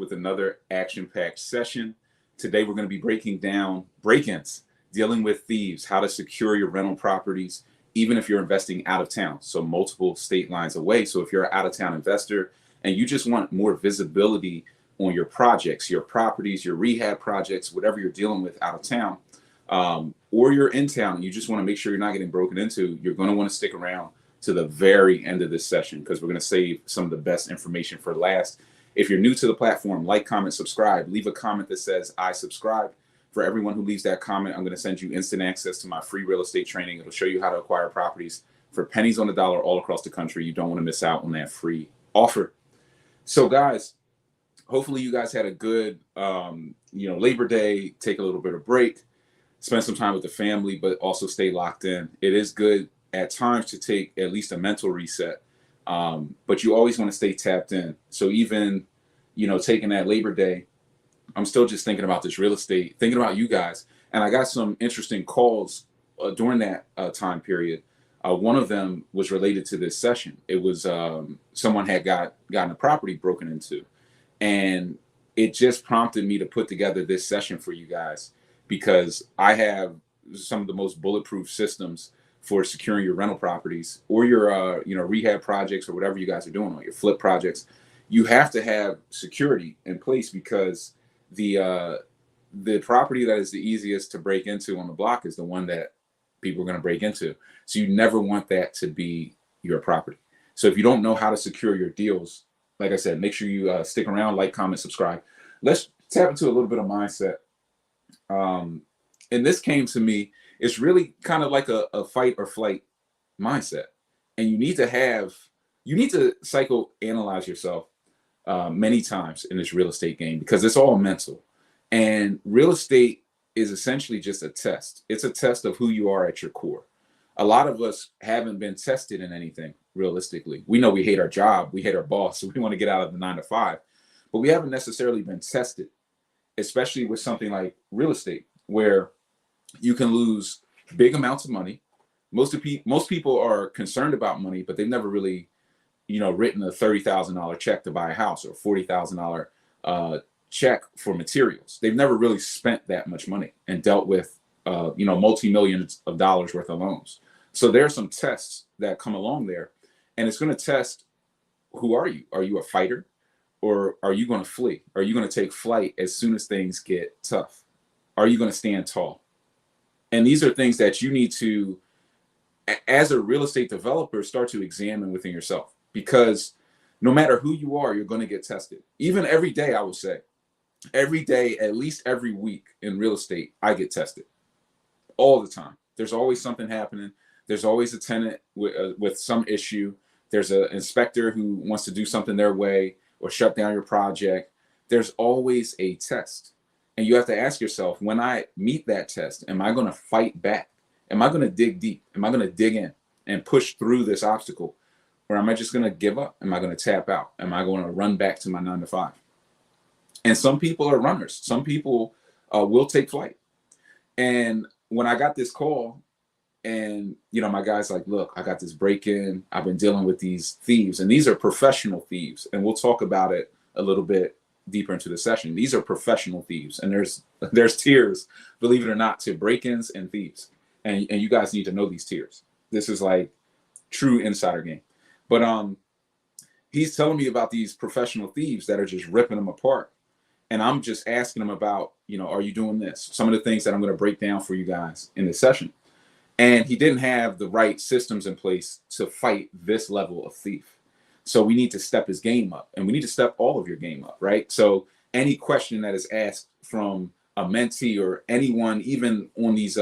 with another action-packed session. Today, we're going to be breaking down break-ins, dealing with thieves, how to secure your rental properties, even if you're investing out of town, so multiple state lines away. So if you're an out-of-town investor and you just want more visibility on your projects, your properties, your rehab projects, whatever you're dealing with out of town, or you're in town and you just want to make sure you're not getting broken into, you're going to want to stick around to the very end of this session because we're going to save some of the best information for last. If you're new to the platform, like, comment, subscribe. Leave a comment that says I subscribe. For everyone who leaves that comment, I'm going to send you instant access to my free real estate training. It'll show you how to acquire properties for pennies on the dollar all across the country. You don't want to miss out on that free offer. So guys, hopefully you guys had a good Labor Day. Take a little bit of break, spend some time with the family, but also stay locked in. It is good at times to take at least a mental reset, but you always want to stay tapped in. So even taking that Labor Day, I'm still just thinking about this real estate, thinking about you guys. And I got some interesting calls during that time period. One of them was related to this session. It was someone had gotten a property broken into. And it just prompted me to put together this session for you guys because I have some of the most bulletproof systems for securing your rental properties or your rehab projects or whatever you guys are doing, or your flip projects. You have to have security in place because the property that is the easiest to break into on the block is the one that people are going to break into. So you never want that to be your property. So if you don't know how to secure your deals, like I said, make sure you stick around, like, comment, subscribe. Let's tap into a little bit of mindset. And this came to me, it's really kind of like a fight or flight mindset. And you need to psychoanalyze yourself many times in this real estate game because it's all mental. And real estate is essentially just a test. It's a test of who you are at your core. A lot of us haven't been tested in anything realistically. We know we hate our job, we hate our boss, so we want to get out of the 9 to 5, but we haven't necessarily been tested, especially with something like real estate, where you can lose big amounts of money. Most people are concerned about money, but they've never really, written a $30,000 check to buy a house or $40,000 check for materials. They've never really spent that much money and dealt with, multi-millions of dollars worth of loans. So there are some tests that come along there, and it's going to test, who are you? Are you a fighter, or are you going to flee? Are you going to take flight as soon as things get tough? Are you going to stand tall? And these are things that you need to, as a real estate developer, start to examine within yourself, because no matter who you are, you're going to get tested. Even every day, I would say, every day, at least every week in real estate, I get tested all the time. There's always something happening. There's always a tenant with some issue. There's an inspector who wants to do something their way or shut down your project. There's always a test. And you have to ask yourself, when I meet that test, am I going to fight back? Am I going to dig deep? Am I going to dig in and push through this obstacle? Or am I just going to give up? Am I going to tap out? Am I going to run back to my 9 to 5? And some people are runners. Some people will take flight. And when I got this call, and my guy's like, look, I got this break-in. I've been dealing with these thieves, and these are professional thieves. And we'll talk about it a little bit deeper into the session. These are professional thieves, and there's tiers, believe it or not, to break-ins and thieves. And you guys need to know these tiers. This is like true insider game. But he's telling me about these professional thieves that are just ripping them apart. And I'm just asking them about, are you doing this? Some of the things that I'm going to break down for you guys in this session. And he didn't have the right systems in place to fight this level of thief. So we need to step his game up, and we need to step all of your game up, right? So any question that is asked from a mentee or anyone, even on these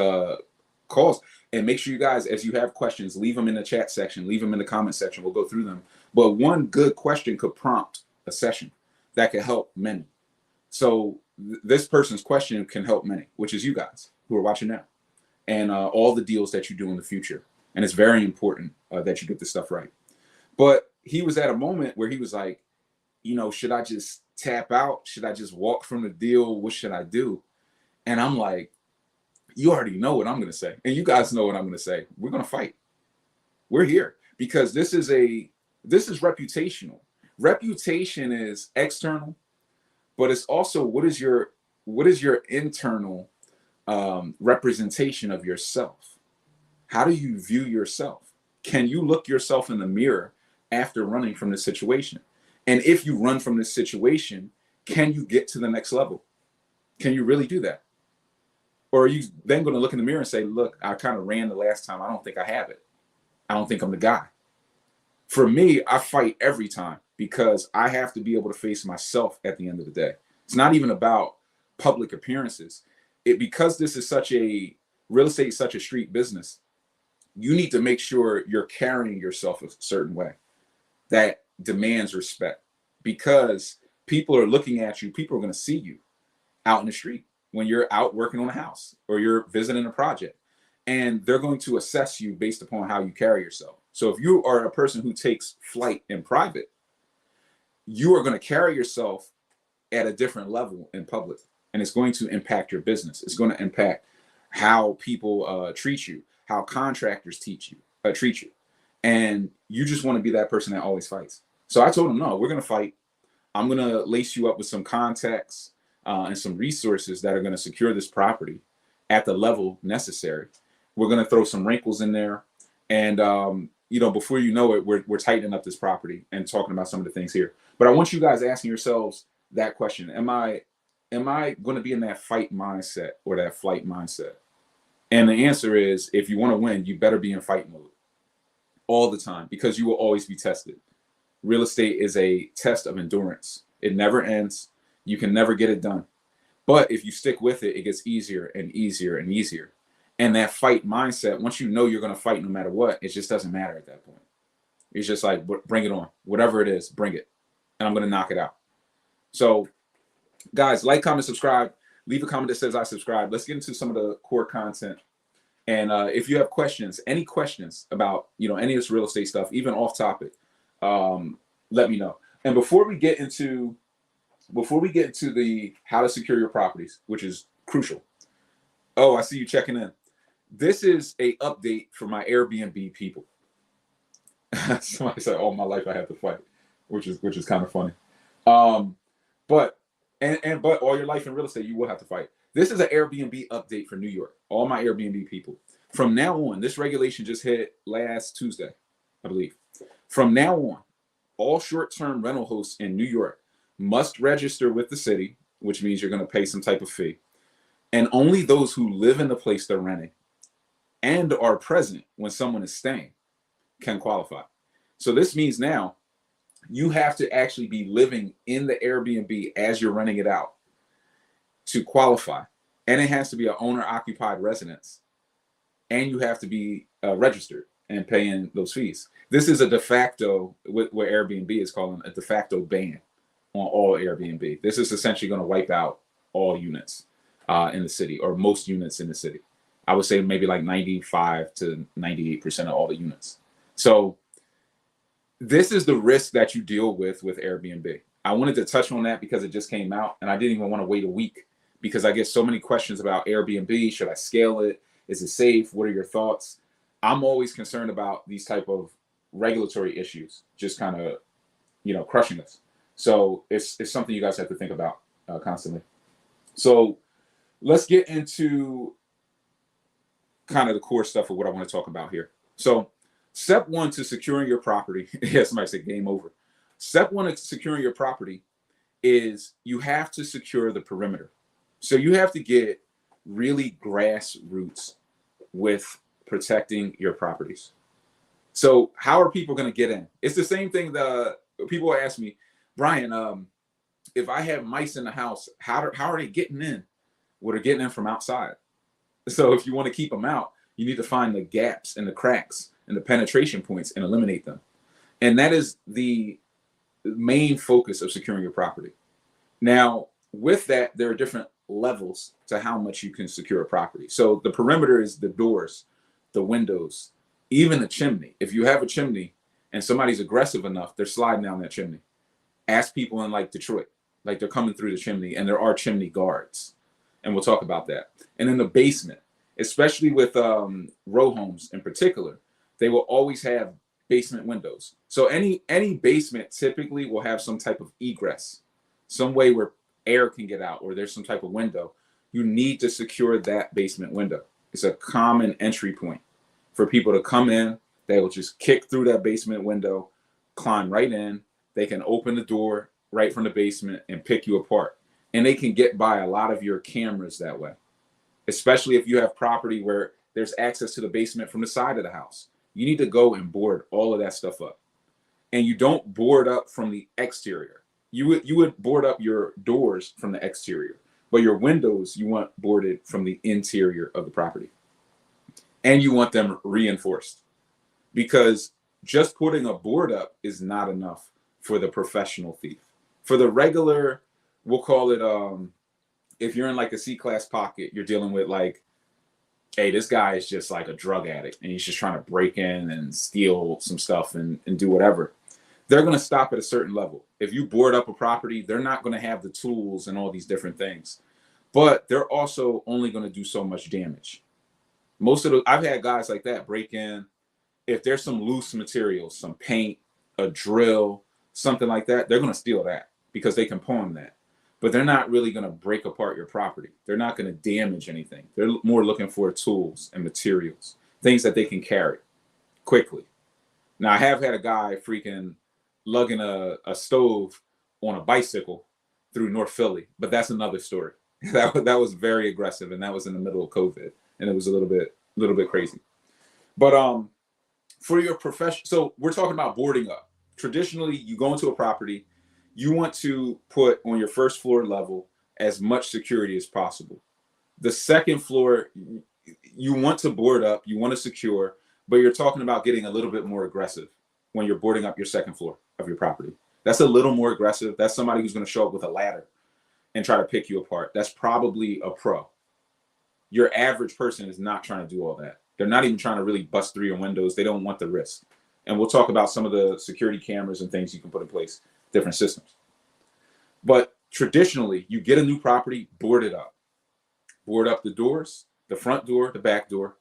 calls, and make sure you guys, as you have questions, leave them in the chat section, leave them in the comment section. We'll go through them. But one good question could prompt a session that could help many. So this person's question can help many, which is you guys who are watching now, and all the deals that you do in the future. And it's very important that you get this stuff right. But he was at a moment where he was like, should I just tap out? Should I just walk from the deal? What should I do? And I'm like, you already know what I'm going to say. And you guys know what I'm going to say. We're going to fight. We're here because this is reputational. Reputation is external, but it's also what is your internal representation of yourself? How do you view yourself? Can you look yourself in the mirror after running from this situation? And if you run from this situation, can you get to the next level? Can you really do that? Or are you then going to look in the mirror and say, look, I kind of ran the last time. I don't think I have it. I don't think I'm the guy. For me, I fight every time because I have to be able to face myself at the end of the day. It's not even about public appearances. Because this is such a real estate is such a street business, you need to make sure you're carrying yourself a certain way that demands respect, because people are looking at you. People are going to see you out in the street when you're out working on a house or you're visiting a project, and they're going to assess you based upon how you carry yourself. So if you are a person who takes flight in private, you are going to carry yourself at a different level in public, and it's going to impact your business. It's going to impact how people treat you, how contractors treat you, and you just want to be that person that always fights. So I told him, no, we're going to fight. I'm going to lace you up with some contacts and some resources that are going to secure this property at the level necessary. We're going to throw some wrinkles in there, and before you know it, we're tightening up this property and talking about some of the things here. But I want you guys asking yourselves that question: Am I going to be in that fight mindset or that flight mindset? And the answer is, if you want to win, you better be in fight mode all the time, because you will always be tested. Real estate is a test of endurance. It never ends. You can never get it done. But if you stick with it, it gets easier and easier and easier. And that fight mindset, once you know you're going to fight no matter what, it just doesn't matter at that point. It's just like, bring it on. Whatever it is, bring it. And I'm going to knock it out. So, guys, like, comment, subscribe. Leave a comment that says I subscribe. Let's get into some of the core content. And if you have questions, any questions about any of this real estate stuff, even off topic, let me know. And before we get into the how to secure your properties, which is crucial. Oh, I see you checking in. This is a update for my Airbnb people. Somebody said, all my life I have to fight, which is kind of funny. But all your life in real estate, you will have to fight. This is an Airbnb update for New York. All my Airbnb people. From now on, this regulation just hit last Tuesday, I believe. From now on, all short-term rental hosts in New York must register with the city, which means you're going to pay some type of fee. And only those who live in the place they're renting and are present when someone is staying can qualify. So this means now you have to actually be living in the Airbnb as you're renting it out to qualify. And it has to be an owner-occupied residence. And you have to be registered and paying those fees. This is a de facto, what Airbnb is calling a de facto ban on all Airbnb. This is essentially going to wipe out all units in the city, or most units in the city. I would say maybe like 95 to 98% of all the units. So this is the risk that you deal with Airbnb. I wanted to touch on that because it just came out, and I didn't even want to wait a week because I get so many questions about Airbnb. Should I scale it? Is it safe? What are your thoughts? I'm always concerned about these type of regulatory issues, just kind of, crushing us. So it's something you guys have to think about constantly. So let's get into kind of the core stuff of what I want to talk about here. So step one to securing your property. Yeah, somebody said game over. Step one to securing your property is you have to secure the perimeter. So you have to get really grassroots with protecting your properties. So how are people going to get in? It's the same thing that people ask me, Brian, if I have mice in the house, how are they getting in? Well, they're getting in from outside. So if you want to keep them out, you need to find the gaps and the cracks and the penetration points and eliminate them. And that is the main focus of securing your property. Now, with that, there are different levels to how much you can secure a property. So the perimeter is the doors, the windows, even the chimney. If you have a chimney and somebody's aggressive enough, they're sliding down that chimney. Ask people in like Detroit, like they're coming through the chimney, and there are chimney guards. And we'll talk about that. And in the basement, especially with row homes in particular, they will always have basement windows. So any basement typically will have some type of egress, some way where air can get out or there's some type of window, you need to secure that basement window. It's a common entry point for people to come in. They will just kick through that basement window, climb right in. They can open the door right from the basement and pick you apart. And they can get by a lot of your cameras that way, especially if you have property where there's access to the basement from the side of the house. You need to go and board all of that stuff up. And you don't board up from the exterior. You would board up your doors from the exterior, but your windows you want boarded from the interior of the property. And you want them reinforced, because just putting a board up is not enough for the professional thief. For the regular, we'll call it, if you're in like a C-class pocket, you're dealing with like, hey, this guy is just like a drug addict and he's just trying to break in and steal some stuff and do whatever. They're going to stop at a certain level. If you board up a property, they're not going to have the tools and all these different things, but they're also only going to do so much damage. I've had guys like that break in. If there's some loose materials, some paint, a drill, something like that, they're going to steal that because they can pawn that. But they're not really going to break apart your property. They're not going to damage anything. They're more looking for tools and materials, things that they can carry quickly. Now, I have had a guy freaking lugging a stove on a bicycle through North Philly, but that's another story. That was very aggressive, and that was in the middle of COVID, and it was a little bit crazy. But for your profession, so we're talking about boarding up. Traditionally, you go into a property, you want to put on your first floor level as much security as possible. The second floor, you want to board up, you want to secure, but you're talking about getting a little bit more aggressive when you're boarding up your second floor of your property. That's a little more aggressive. That's somebody who's going to show up with a ladder and try to pick you apart. That's probably a pro. Your average person is not trying to do all that. They're not even trying to really bust through your windows. They don't want the risk. And we'll talk about some of the security cameras and things you can put in place, different systems. But traditionally, you get a new property, board it up. Board up the doors, the front door, the back door.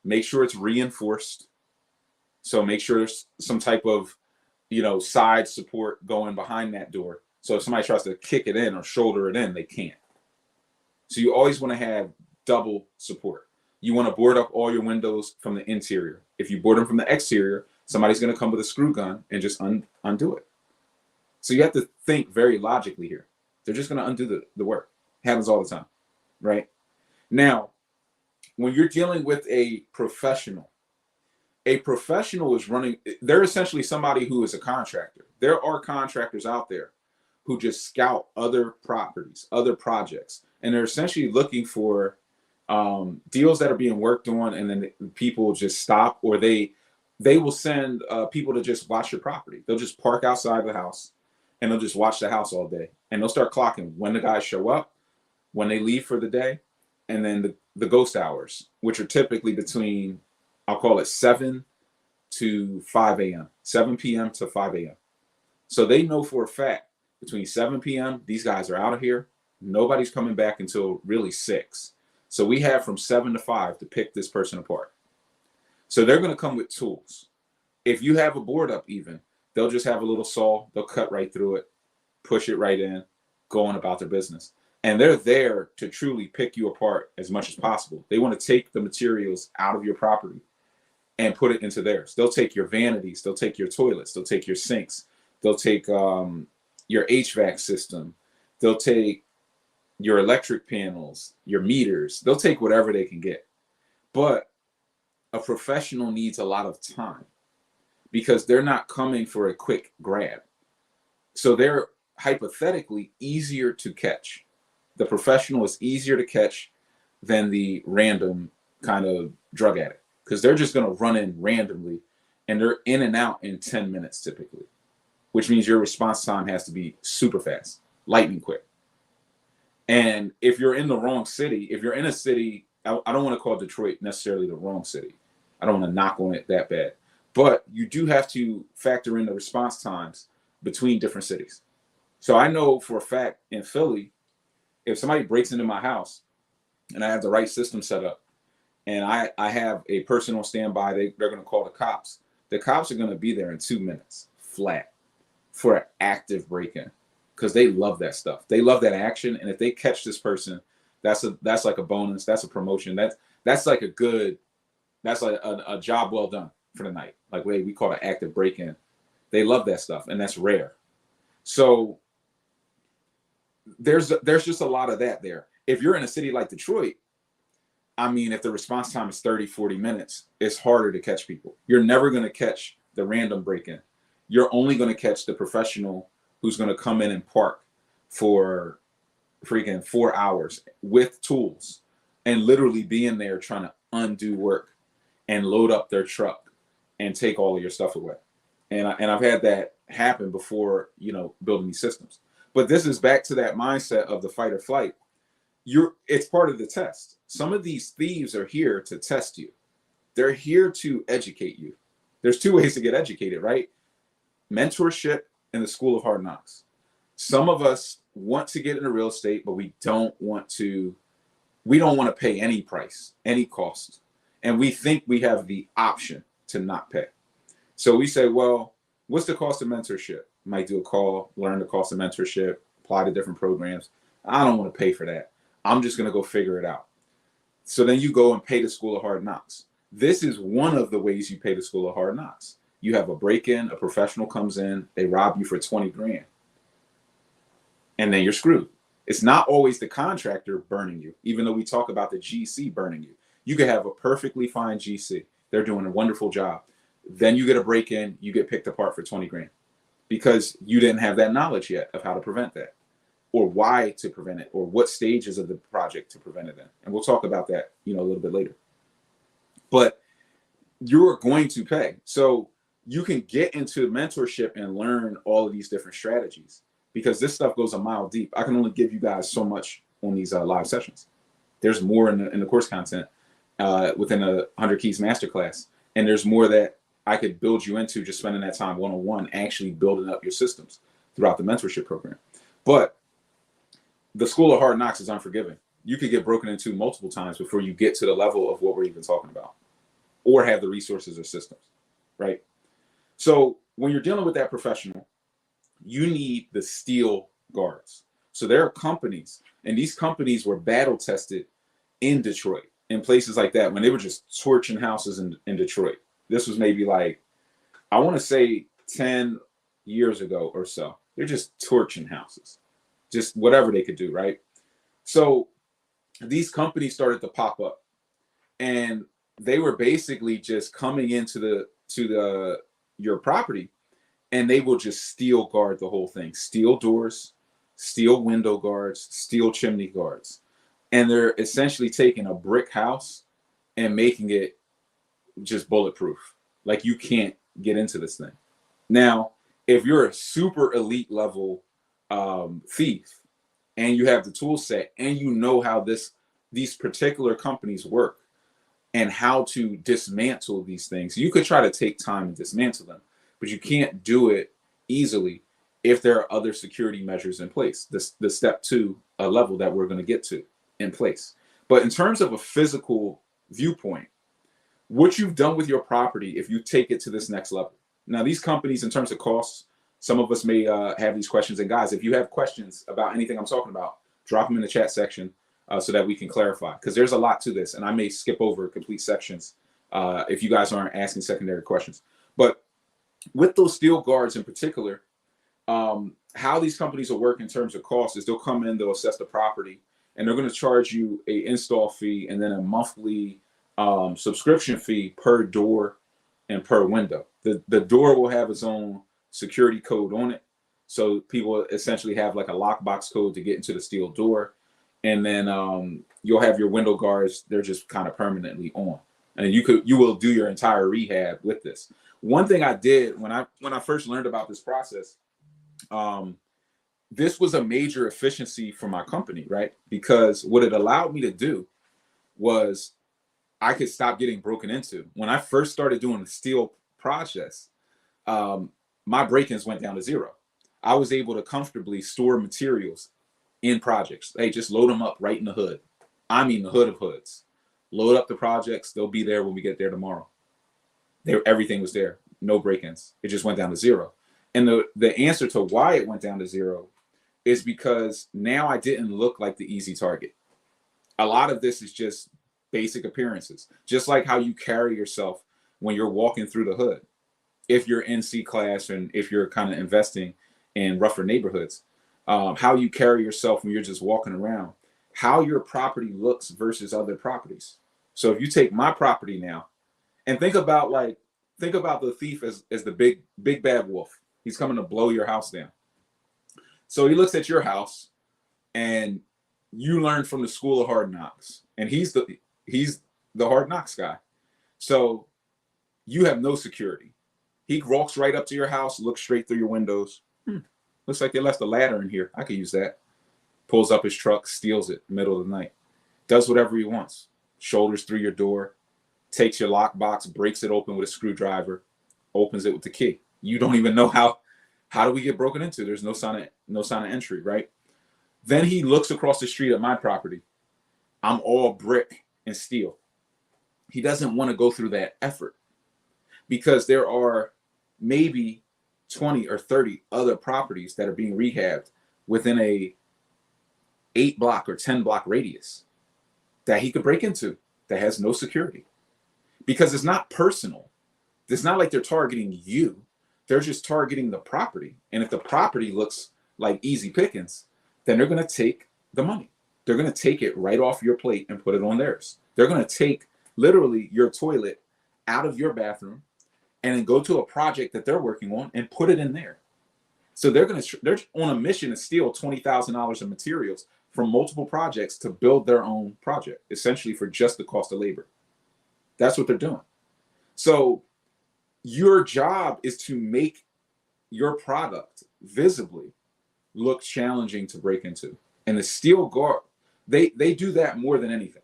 Make sure it's reinforced. So make sure there's some type of, side support going behind that door. So if somebody tries to kick it in or shoulder it in, they can't. So you always want to have double support. You want to board up all your windows from the interior. If you board them from the exterior, somebody's going to come with a screw gun and just undo it. So you have to think very logically here. They're just going to undo the work. It happens all the time, right? Now, when you're dealing with a professional is running, they're essentially somebody who is a contractor. There are contractors out there who just scout other properties, other projects, and they're essentially looking for deals that are being worked on, and then people just stop, or they will send people to just watch your property. They'll just park outside the house and they'll just watch the house all day, and they'll start clocking when the guys show up, when they leave for the day, and then the ghost hours, which are typically between, I'll call it 7 to 5 a.m., 7 p.m. to 5 a.m. So they know for a fact between 7 p.m., these guys are out of here. Nobody's coming back until really 6. So we have from 7 to 5 to pick this person apart. So they're going to come with tools. If you have a board up even, they'll just have a little saw. They'll cut right through it, push it right in, go on about their business. And they're there to truly pick you apart as much as possible. They want to take the materials out of your property and put it into theirs. They'll take your vanities. They'll take your toilets. They'll take your sinks. They'll take your HVAC system. They'll take your electric panels, your meters. They'll take whatever they can get. But a professional needs a lot of time because they're not coming for a quick grab. So they're hypothetically easier to catch. The professional is easier to catch than the random kind of drug addict, because they're just going to run in randomly and they're in and out in 10 minutes typically, which means your response time has to be super fast, lightning quick. And if you're in the wrong city, if you're in a city, I don't want to call Detroit necessarily the wrong city. I don't want to knock on it that bad. But you do have to factor in the response times between different cities. So I know for a fact in Philly, if somebody breaks into my house and I have the right system set up and I have a person on standby, they're going to call the cops. The cops are going to be there in 2 minutes flat for an active break-in. because they love that stuff. They love that action. And if they catch this person, that's like a bonus. That's a promotion. That's like a good, that's like a job well done for the night. Like we call it active break-in. They love that stuff, and that's rare. So there's just a lot of that there. If you're in a city like Detroit, I mean, if the response time is 30, 40 minutes, it's harder to catch people. You're never going to catch the random break-in. You're only going to catch the professional who's going to come in and park for freaking 4 hours with tools and literally be in there trying to undo work and load up their truck and take all of your stuff away. And I've had that happen before, building these systems. But this is back to that mindset of the fight or flight. It's part of the test. Some of these thieves are here to test you. They're here to educate you. There's two ways to get educated, right? Mentorship and the school of hard knocks. Some of us want to get into real estate, but we don't want to pay any price, any cost. And we think we have the option to not pay. So we say, well, what's the cost of mentorship? Might do a call, learn the cost of mentorship, apply to different programs. I don't want to pay for that. I'm just going to go figure it out. So then you go and pay the school of hard knocks. This is one of the ways you pay the school of hard knocks. You have a break-in, a professional comes in, they rob you for 20 grand. And then you're screwed. It's not always the contractor burning you, even though we talk about the GC burning you. You could have a perfectly fine GC. They're doing a wonderful job. Then you get a break-in, you get picked apart for 20 grand because you didn't have that knowledge yet of how to prevent that, or why to prevent it, or what stages of the project to prevent it in. And we'll talk about that, a little bit later. But you're going to pay. So you can get into mentorship and learn all of these different strategies, because this stuff goes a mile deep. I can only give you guys so much on these live sessions. There's more in the course content within a 100 Keys Masterclass. And there's more that I could build you into just spending that time one-on-one, actually building up your systems throughout the mentorship program. But the school of hard knocks is unforgiving. You could get broken into multiple times before you get to the level of what we're even talking about, or have the resources or systems, right? So when you're dealing with that professional, you need the steel guards. So there are companies, and these companies were battle tested in Detroit, in places like that, when they were just torching houses in Detroit. This was maybe like, I want to say 10 years ago or so. They're just torching houses, just whatever they could do, right? So these companies started to pop up, and they were basically just coming into your property, and they will just steel guard the whole thing. Steel doors, steel window guards, steel chimney guards. And they're essentially taking a brick house and making it just bulletproof. Like, you can't get into this thing. Now, if you're a super elite level thief, and you have the tool set, and you know how these particular companies work and how to dismantle these things, you could try to take time and dismantle them, but you can't do it easily if there are other security measures in place. The step 2 level that we're going to get to in place. But in terms of a physical viewpoint, what you've done with your property, if you take it to this next level. Now, these companies, in terms of costs, some of us may have these questions. And guys, if you have questions about anything I'm talking about, drop them in the chat section so that we can clarify, because there's a lot to this, and I may skip over complete sections if you guys aren't asking secondary questions. But with those steel guards in particular, how these companies will work in terms of cost is they'll come in, they'll assess the property, and they're going to charge you a install fee and then a monthly subscription fee per door and per window. The door will have its own security code on it. So people essentially have like a lockbox code to get into the steel door. And then you'll have your window guards. They're just kind of permanently on. And you will do your entire rehab with this. One thing I did when I first learned about this process, this was a major efficiency for my company, right? Because what it allowed me to do was I could stop getting broken into. When I first started doing the steel process, my break-ins went down to 0. I was able to comfortably store materials in projects. Hey, just load them up right in the hood. I mean, the hood of hoods. Load up the projects. They'll be there when we get there tomorrow. Everything was there. No break-ins. It just went down to 0. And the answer to why it went down to 0 is because now I didn't look like the easy target. A lot of this is just basic appearances, just like how you carry yourself when you're walking through the hood. If you're in C class and if you're kind of investing in rougher neighborhoods, how you carry yourself when you're just walking around, how your property looks versus other properties. So if you take my property now and think about the thief as the big bad wolf. He's coming to blow your house down. So he looks at your house and you learn from the school of hard knocks. And he's the hard knocks guy. So you have no security. He walks right up to your house, looks straight through your windows. Looks like they left a ladder in here. I could use that. Pulls up his truck, steals it middle of the night. Does whatever he wants. Shoulders through your door, takes your lockbox, breaks it open with a screwdriver, opens it with the key. You don't even know how do we get broken into? There's no sign of entry, right? Then he looks across the street at my property. I'm all brick and steel. He doesn't want to go through that effort because there are maybe 20 or 30 other properties that are being rehabbed within a 8 block or 10 block radius that he could break into that has no security. Because it's not personal. It's not like they're targeting you. They're just targeting the property. And if the property looks like easy pickings, then they're going to take the money. They're going to take it right off your plate and put it on theirs. They're going to take literally your toilet out of your bathroom and then go to a project that they're working on and put it in there. So they're on a mission to steal $20,000 of materials from multiple projects to build their own project, essentially for just the cost of labor. That's what they're doing. So your job is to make your product visibly look challenging to break into. And the steel guard, they do that more than anything.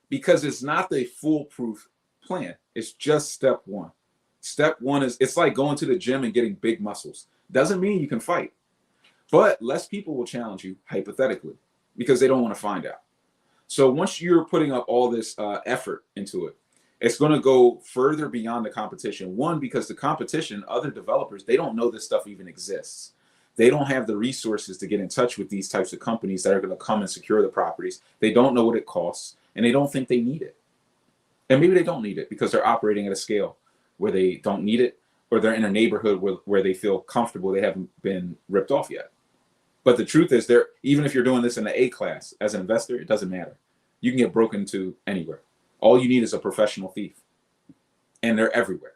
Because it's not the foolproof plan. It's just step one. Step one is, it's like going to the gym and getting big muscles. Doesn't mean you can fight. But less people will challenge you, hypothetically, because they don't want to find out. So once you're putting up all this effort into it, it's going to go further beyond the competition. One, because the competition, other developers, they don't know this stuff even exists. They don't have the resources to get in touch with these types of companies that are going to come and secure the properties. They don't know what it costs, and they don't think they need it. And maybe they don't need it because they're operating at a scale where they don't need it, or they're in a neighborhood where they feel comfortable they haven't been ripped off yet. But the truth is, even if you're doing this in the A class as an investor, it doesn't matter. You can get broken into anywhere. All you need is a professional thief. And they're everywhere.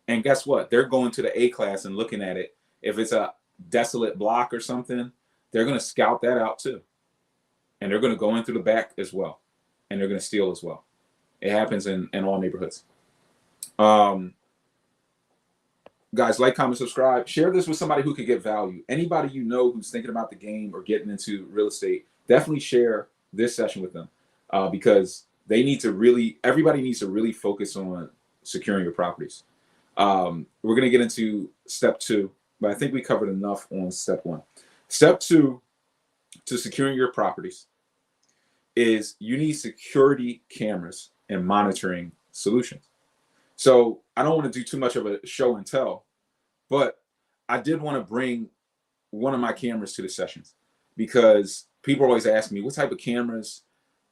And guess what? They're going to the A class and looking at it. If it's a desolate block or something, they're going to scout that out too. And they're going to go in through the back as well. And they're going to steal as well. It happens in all neighborhoods. Guys, like, comment, subscribe. Share this with somebody who could get value. Anybody you know who's thinking about the game or getting into real estate, definitely share this session with them because everybody needs to really focus on securing your properties. We're going to get into step 2, but I think we covered enough on step 1. Step 2 to securing your properties is you need security cameras and monitoring solutions. So I don't want to do too much of a show and tell, but I did want to bring one of my cameras to the sessions because people always ask me what type of cameras,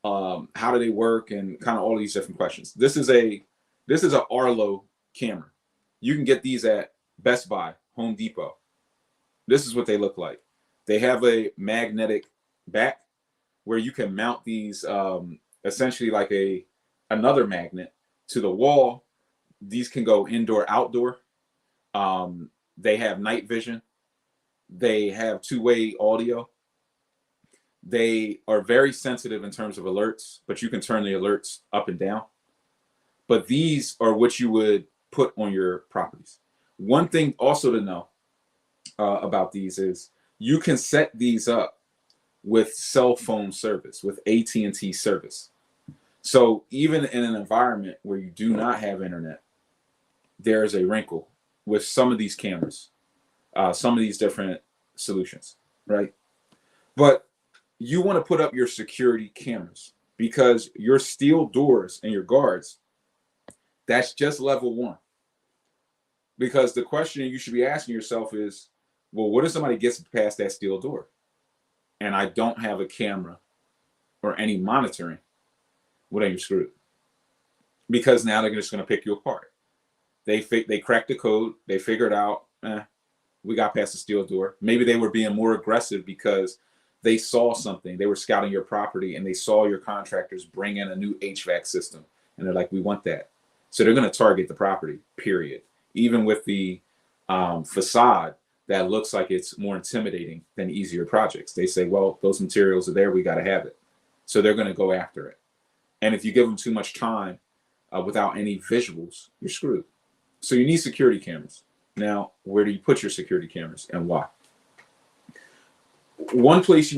how do they work, and kind of all these different questions. This is a Arlo camera. You can get these at Best Buy, Home Depot. This is what they look like. They have a magnetic back where you can mount these essentially like another magnet to the wall. These can go indoor, outdoor. They have night vision. They have 2-way audio. They are very sensitive in terms of alerts, but you can turn the alerts up and down. But these are what you would put on your properties. One thing also to know about these is you can set these up with cell phone service, with AT&T service. So even in an environment where you do not have internet, there is a wrinkle with some of these cameras, some of these different solutions, right? But you want to put up your security cameras because your steel doors and your guards, that's just level 1. Because the question you should be asking yourself is, Well, what if somebody gets past that steel door and I don't have a camera or any monitoring? Well, then you're screwed, because now they're just going to pick you apart. They cracked the code. They figured out, we got past the steel door. Maybe they were being more aggressive because they saw something. They were scouting your property and they saw your contractors bring in a new HVAC system. And they're like, we want that. So they're going to target the property, period. Even with the facade that looks like it's more intimidating than easier projects. They say, well, those materials are there. We got to have it. So they're going to go after it. And if you give them too much time without any visuals, you're screwed. So you need security cameras. Now, where do you put your security cameras and why? One place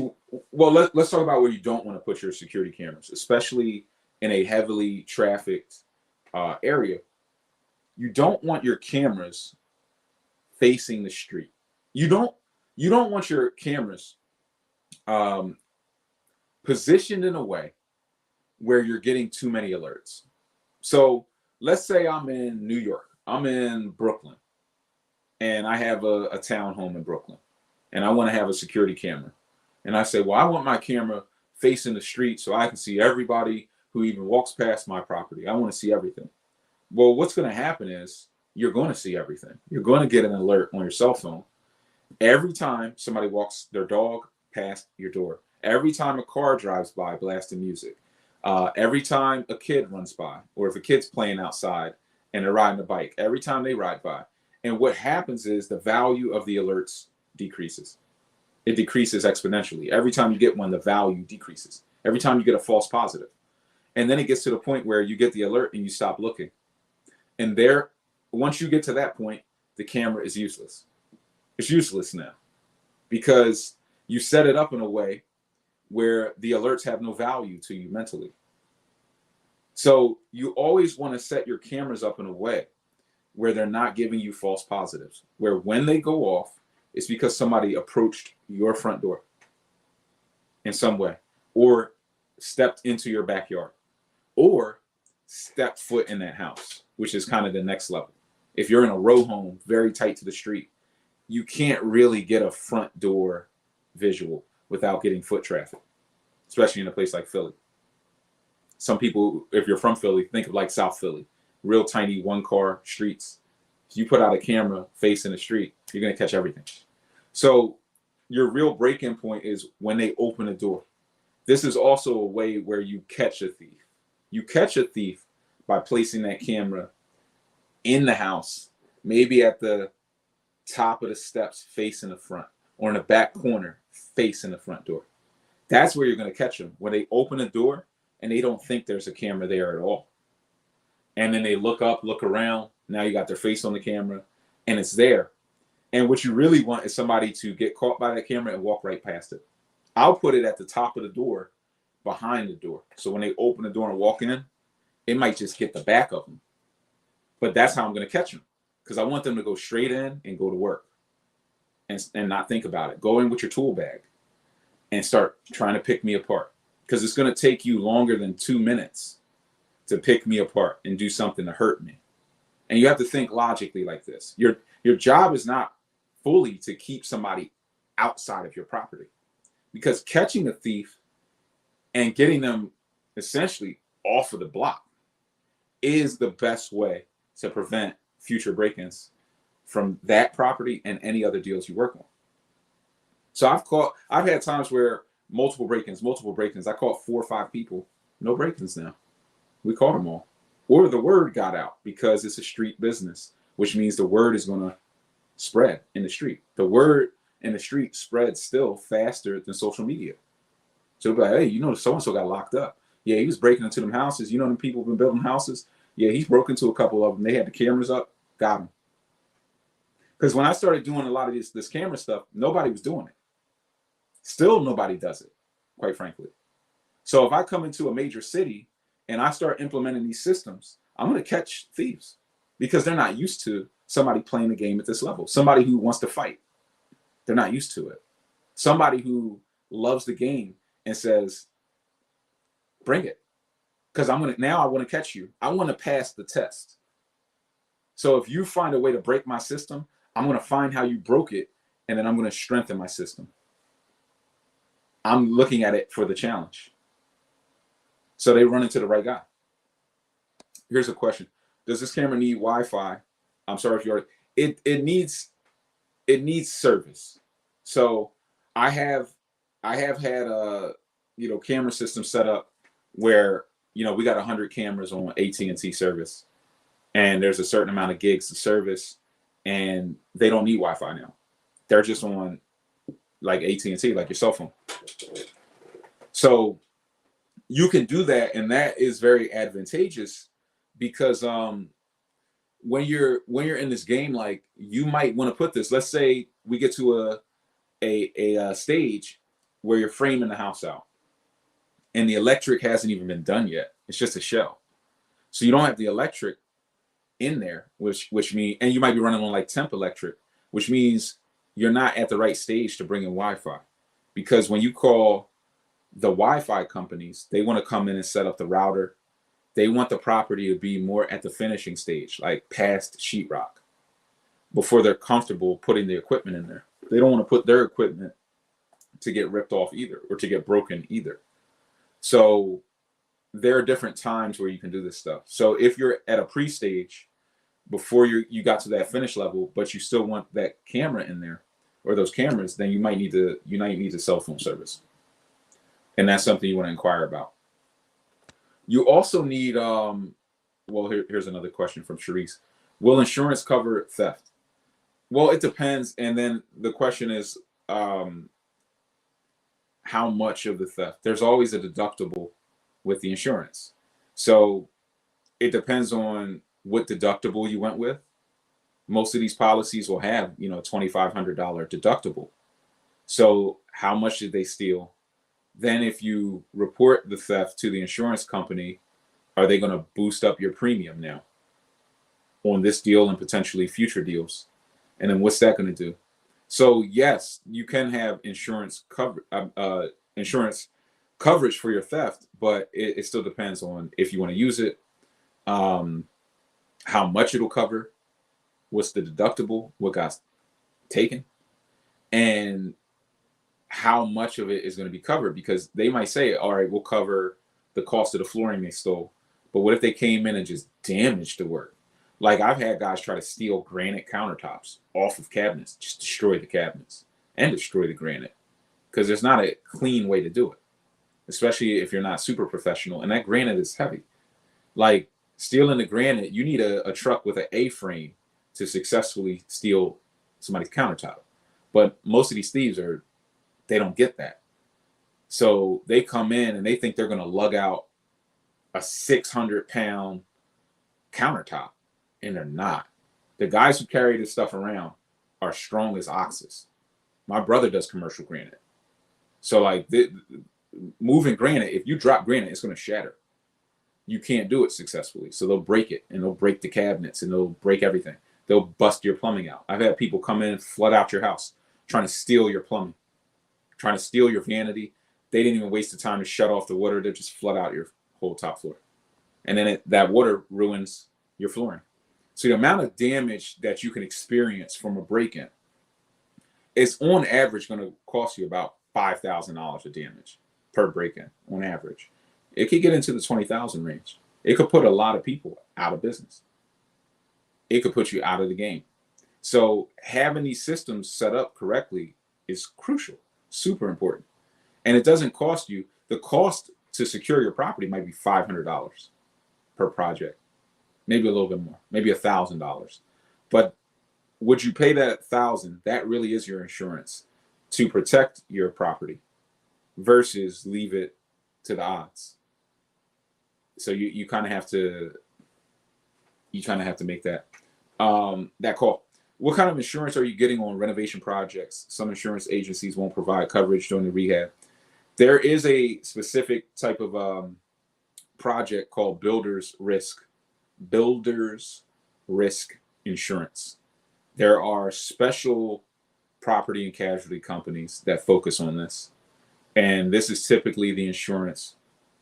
let's talk about where you don't want to put your security cameras, especially in a heavily trafficked area. You don't want your cameras facing the street. You don't want your cameras positioned in a way where you're getting too many alerts. So let's say I'm in New York, I'm in Brooklyn, and I have a townhome in Brooklyn, and I want to have a security camera. And I say, well, I want my camera facing the street so I can see everybody who even walks past my property. I want to see everything. Well, what's going to happen is you're going to see everything. You're going to get an alert on your cell phone every time somebody walks their dog past your door, every time a car drives by blasting music, every time a kid runs by, or if a kid's playing outside and they're riding a bike, every time they ride by. And what happens is the value of the alerts decreases. It decreases exponentially. Every time you get one, the value decreases. Every time you get a false positive. And then it gets to the point where you get the alert and you stop looking. And once you get to that point, the camera is useless. It's useless now because you set it up in a way where the alerts have no value to you mentally. So you always want to set your cameras up in a way where they're not giving you false positives, where when they go off, it's because somebody approached your front door in some way, or stepped into your backyard, or stepped foot in that house, which is kind of the next level. If you're in a row home, very tight to the street, you can't really get a front door visual without getting foot traffic, especially in a place like Philly. Some people, if you're from Philly, think of like South Philly, real tiny one-car streets. If you put out a camera facing the street, you're going to catch everything. So your real break-in point is when they open a door. This is also a way where you catch a thief. You catch a thief by placing that camera in the house, maybe at the top of the steps facing the front, or in the back corner facing the front door. That's where you're going to catch them, when they open a door and they don't think there's a camera there at all. And then they look up, look around. Now you got their face on the camera and it's there. And what you really want is somebody to get caught by that camera and walk right past it. I'll put it at the top of the door, behind the door. So when they open the door and walk in, it might just get the back of them. But that's how I'm going to catch them, because I want them to go straight in and go to work and not think about it. Go in with your tool bag and start trying to pick me apart, because it's going to take you longer than 2 minutes to pick me apart and do something to hurt me. And you have to think logically like this. Your job is not fully to keep somebody outside of your property, because catching a thief and getting them essentially off of the block is the best way to prevent future break-ins from that property and any other deals you work on. So I've had times where multiple break-ins. I caught 4 or 5 people, no break-ins now. We caught them all. Or the word got out, because it's a street business, which means the word is going to spread in the street. The word in the street spreads still faster than social media. So it'll be like, hey, so-and-so got locked up. Yeah, he was breaking into them houses. Them people have been building houses. Yeah, he's broke into a couple of them. They had the cameras up, got him. Because when I started doing a lot of this camera stuff, nobody was doing it. Still nobody does it, quite frankly. So if I come into a major city and I start implementing these systems, I'm going to catch thieves, because they're not used to somebody playing the game at this level. Somebody who wants to fight. They're not used to it. Somebody who loves the game and says, bring it. Because I want to catch you. I want to pass the test. So if you find a way to break my system, I'm going to find how you broke it, and then I'm going to strengthen my system. I'm looking at it for the challenge. So they run into the right guy. Here's a question: does this camera need Wi-Fi? I'm sorry if you already. It needs service. So I have had a camera system set up where we got 100 cameras on AT&T service, and there's a certain amount of gigs to service, and they don't need Wi-Fi now. They're just on like AT&T, like your cell phone. So you can do that, and that is very advantageous because when you're in this game, like you might want to put this. Let's say we get to a stage where you're framing the house out, and the electric hasn't even been done yet. It's just a shell, so you don't have the electric in there, which means, and you might be running on like temp electric, which means you're not at the right stage to bring in Wi-Fi, because when you call the Wi-Fi companies, they want to come in and set up the router. They want the property to be more at the finishing stage, like past sheetrock, before they're comfortable putting the equipment in there. They don't want to put their equipment to get ripped off either, or to get broken either. So there are different times where you can do this stuff. So if you're at a pre-stage before you got to that finish level, but you still want that camera in there or those cameras, then you might need the cell phone service. And that's something you want to inquire about. You also need, here's another question from Sharice. Will insurance cover theft? Well, it depends. And then the question is, how much of the theft? There's always a deductible with the insurance. So it depends on what deductible you went with. Most of these policies will have, $2,500 deductible. So how much did they steal? Then if you report the theft to the insurance company, are they going to boost up your premium now on this deal and potentially future deals? And then what's that going to do? So yes, you can have insurance coverage for your theft, but it still depends on if you want to use it, how much it'll cover, what's the deductible, what got taken, and how much of it is going to be covered, because they might say, all right, we'll cover the cost of the flooring they stole. But what if they came in and just damaged the work? Like I've had guys try to steal granite countertops off of cabinets, just destroy the cabinets and destroy the granite, because there's not a clean way to do it, especially if you're not super professional. And that granite is heavy. Like stealing the granite, you need a truck with an A-frame to successfully steal somebody's countertop. But most of these thieves they don't get that. So they come in and they think they're going to lug out a 600-pound countertop, and they're not. The guys who carry this stuff around are strong as oxes. My brother does commercial granite. So like moving granite, if you drop granite, it's going to shatter. You can't do it successfully. So they'll break it, and they'll break the cabinets, and they'll break everything. They'll bust your plumbing out. I've had people come in and flood out your house trying to steal your plumbing, trying to steal your vanity. They didn't even waste the time to shut off the water. They just flood out your whole top floor. And then that water ruins your flooring. So the amount of damage that you can experience from a break-in is on average going to cost you about $5,000 of damage per break-in on average. It could get into the 20,000 range. It could put a lot of people out of business. It could put you out of the game. So having these systems set up correctly is crucial, super important. And it doesn't cost you. The cost to secure your property might be $500 per project, maybe a little bit more, maybe $1,000. But would you pay that $1,000? That really is your insurance to protect your property versus leave it to the odds. So you kind of have to make that call. What kind of insurance are you getting on renovation projects? Some insurance agencies won't provide coverage during the rehab. There is a specific type of project called builder's risk insurance. There are special property and casualty companies that focus on this. And this is typically the insurance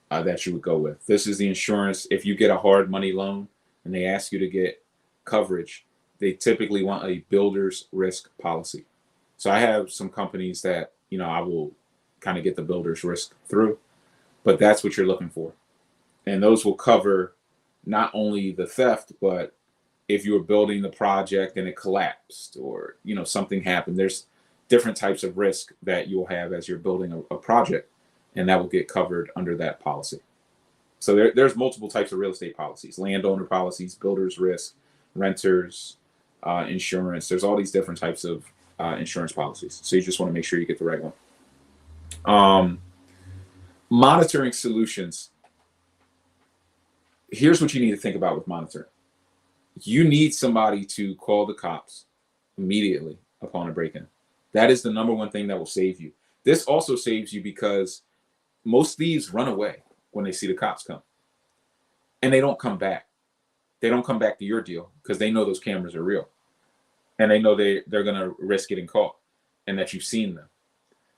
that you would go with. This is the insurance. If you get a hard money loan and they ask you to get coverage, they typically want a builder's risk policy. So I have some companies that, I will kind of get the builder's risk through, but that's what you're looking for. And those will cover not only the theft, but if you were building the project and it collapsed, or something happened. There's different types of risk that you'll have as you're building a project, and that will get covered under that policy. So there's multiple types of real estate policies: landowner policies, builder's risk, renters, insurance. There's all these different types of insurance policies. So you just want to make sure you get the right one. Monitoring solutions. Here's what you need to think about with monitoring. You need somebody to call the cops immediately upon a break-in. That is the number one thing that will save you. This also saves you because most thieves run away when they see the cops come, and they don't come back. They don't come back to your deal because they know those cameras are real, and they know they're going to risk getting caught and that you've seen them.